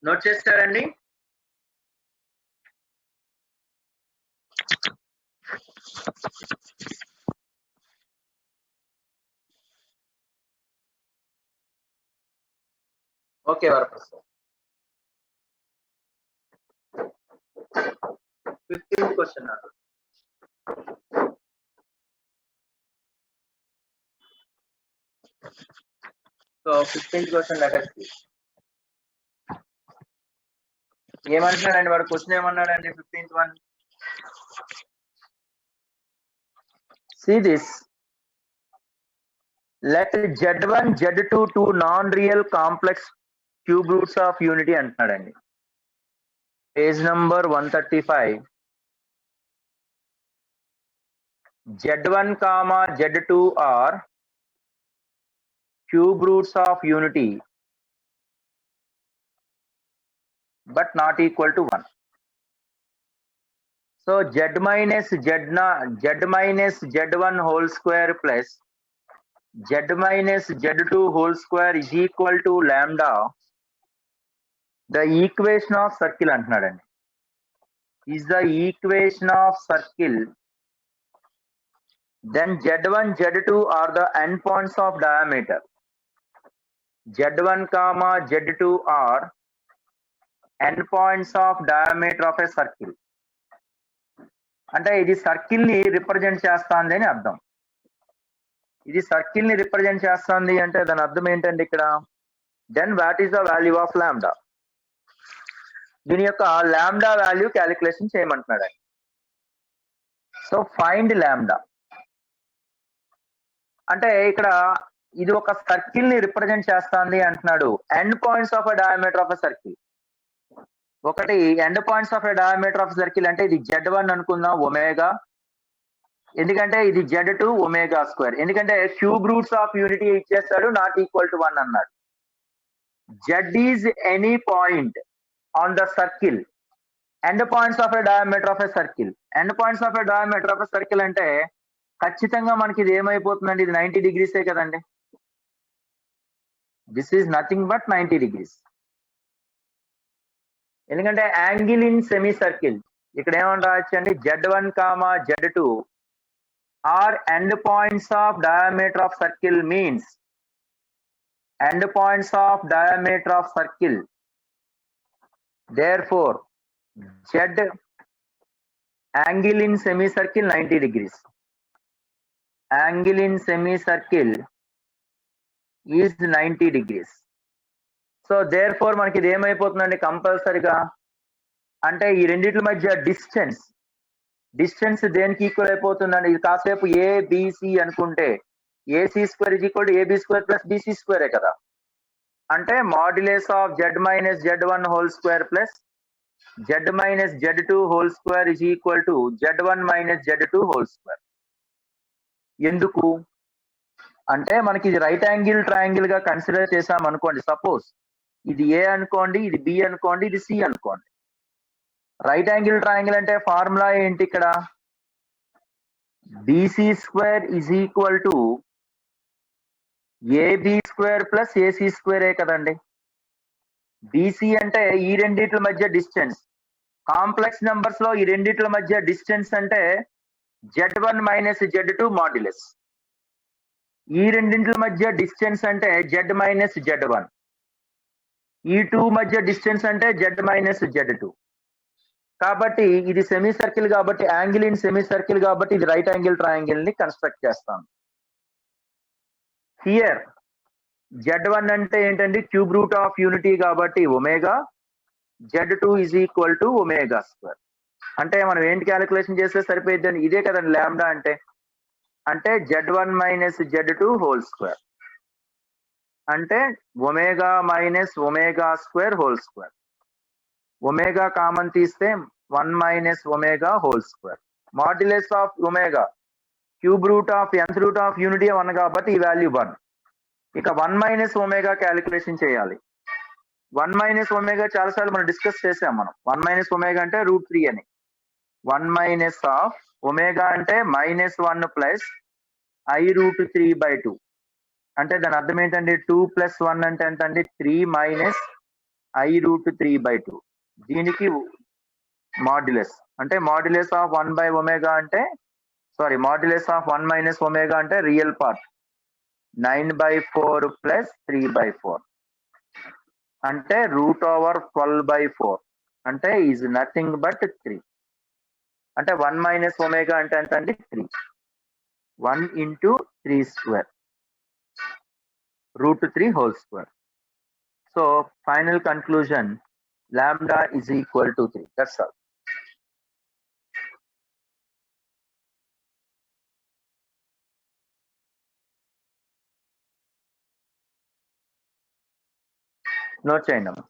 నోట్ చేస్తారండి. ఓకే వరప్రసాద్, 15th క్వశ్చన్ నాకు. సో 15th క్వశ్చన్ లెటర్స్ ఏమంటున్నాడండి వాడు? క్వశ్చన్ ఏమన్నాడండి 15th one? See this. Let Z1, Z2 two non-real complex cube roots of unity అంటున్నాడండి. Page number 135. Z1, Z2 are cube roots of unity but not equal to 1. So Z minus Z1 whole square plus Z minus Z2 whole square is equal to lambda, the equation of circle అంటున్నాడండి. Is the equation of circle, then Z1, Z2 are the endpoints of diameter. Z1, Z2 are endpoints of diameter of a circle. అంటే ఇది circle ని represent చేస్తుంది అని అర్థం. ఇది circle ని represent చేస్తుంది అంటే దాని అర్థం ఏంటండి ఇక్కడ? Then what is the value of lambda? దీని యొక్క లాంబ్డా వాల్యూ క్యాలిక్యులేషన్ చేయమంటున్నాడు. సో ఫైండ్ లాంబ్డా అంటే ఇక్కడ ఇది ఒక సర్కిల్ ని రిప్రజెంట్ చేస్తుంది అంటున్నాడు. End points of a diameter of a circle. ఒకటి end points of a diameter of circle అంటే ఇది Z1 అనుకుందాం, ఒమేగా. ఎందుకంటే ఇది Z2 ఒమేగా స్క్వేర్. ఎందుకంటే క్యూబ్ రూట్స్ ఆఫ్ యూనిటీ ఇచ్చేస్తాడు, నాట్ ఈక్వల్ టు 1 అన్నాడు. Z is any point on the circle end points of a diameter of a circle. End points of a diameter of a circle అంటే ఖచ్చితంగా మనకి ఇది ఏమైపోతుందండి? ఇది 90 degrees కదండి. This is nothing but 90 degrees. ఎందుకంటే angle in semi circle ఇక్కడ ఏమని రాయొచ్చు అండి? Z1, Z2 are end points of diameter of circle means end points of diameter of circle. therefore Z angle in semicircle 90 degrees. Angle in semicircle is 90 degrees. So therefore మనకి ఇది ఏమైపోతుందండి కంపల్సరిగా? అంటే ఈ రెండిట్ల మధ్య డిస్టెన్స్ దేనికి ఈక్వల్ అయిపోతుందండి? ఇది కాసేపు ఏబిసి అనుకుంటే AC square is equal to AB square plus BC స్క్వేరే కదా. అంటే modulus of Z minus Z1 whole square plus Z minus Z2 whole square is equal to Z1 minus Z2 whole square. ఎందుకు అంటే మనకి ఇది right angle triangle గా consider చేసాం అనుకోండి. సపోజ్ ఇది ఏ అనుకోండి, ఇది బి అనుకోండి, ఇది సి అనుకోండి. రైట్ యాంగిల్ ట్రయాంగిల్ అంటే ఫార్ములా ఏంటి ఇక్కడ? BC square is equal to AB square plus AC స్క్వేరే కదండి. బీసీ అంటే ఈ రెండిట్ల మధ్య డిస్టెన్స్. కాంప్లెక్స్ నెంబర్స్ లో ఈ రెండిట్ల మధ్య డిస్టెన్స్ అంటే Z1 మైనస్ Z2 మాడ్యులస్. ఈ రెండింట్ల మధ్య డిస్టెన్స్ అంటే Z మైనస్ Z1. ఈ టూ మధ్య డిస్టెన్స్ అంటే Z మైనస్ Z2. కాబట్టి ఇది సెమీ సర్కిల్ కాబట్టి యాంగిల్ ఇన్ సెమీ సర్కిల్ కాబట్టి ఇది రైట్ యాంగిల్ ట్రయాంగిల్ ని కన్స్ట్రక్ట్ చేస్తాం. హియర్ Z1 అంటే ఏంటండి? క్యూబ్ రూట్ ఆఫ్ యూనిటీ కాబట్టి omega. Z2 is equal to omega square. అంటే మనం ఏంటి క్యాలిక్యులేషన్ చేస్తే సరిపోయిద్దని? ఇదే కదండి లాంబ్డా అంటే. అంటే Z1 minus Z2 whole square అంటే omega minus omega square whole square. Omega common తీస్తే 1 minus omega whole square. Modulus of omega cube root of nth root of unity 1 కాబట్టి ఈ వాల్యూ 1. ఇక 1 మైనస్ ఒమేగా క్యాలిక్యులేషన్ చేయాలి. 1 minus omega చాలాసార్లు మనం discuss చేసాం. మనం 1 మైనస్ ఒమేగా అంటే √3 అని. 1 మైనస్ ఆఫ్ ఒమేగా అంటే -1 ప్లస్ I√3/2. అంటే దాని అర్థం ఏంటండి 2 ప్లస్ 1 అంటే ఎంత అండి 3 మైనస్ I√3/2 దీనికి మాడ్యులస్ అంటే మాడ్యులస్ ఆఫ్ 1 బై ఒమేగా అంటే sorry modulus of 1 minus omega అంటే రియల్ పార్ట్ 9/4 ప్లస్ 3/4 అంటే √12/4 అంటే ఈజ్ నథింగ్ బట్ 3 అంటే 1 మైనస్ ఒమేగా అంటే ఎంత అండి 3 1 into 3 square √3 whole square. So final conclusion lambda is equal to 3. That's all. Note చేయండి అమ్మా.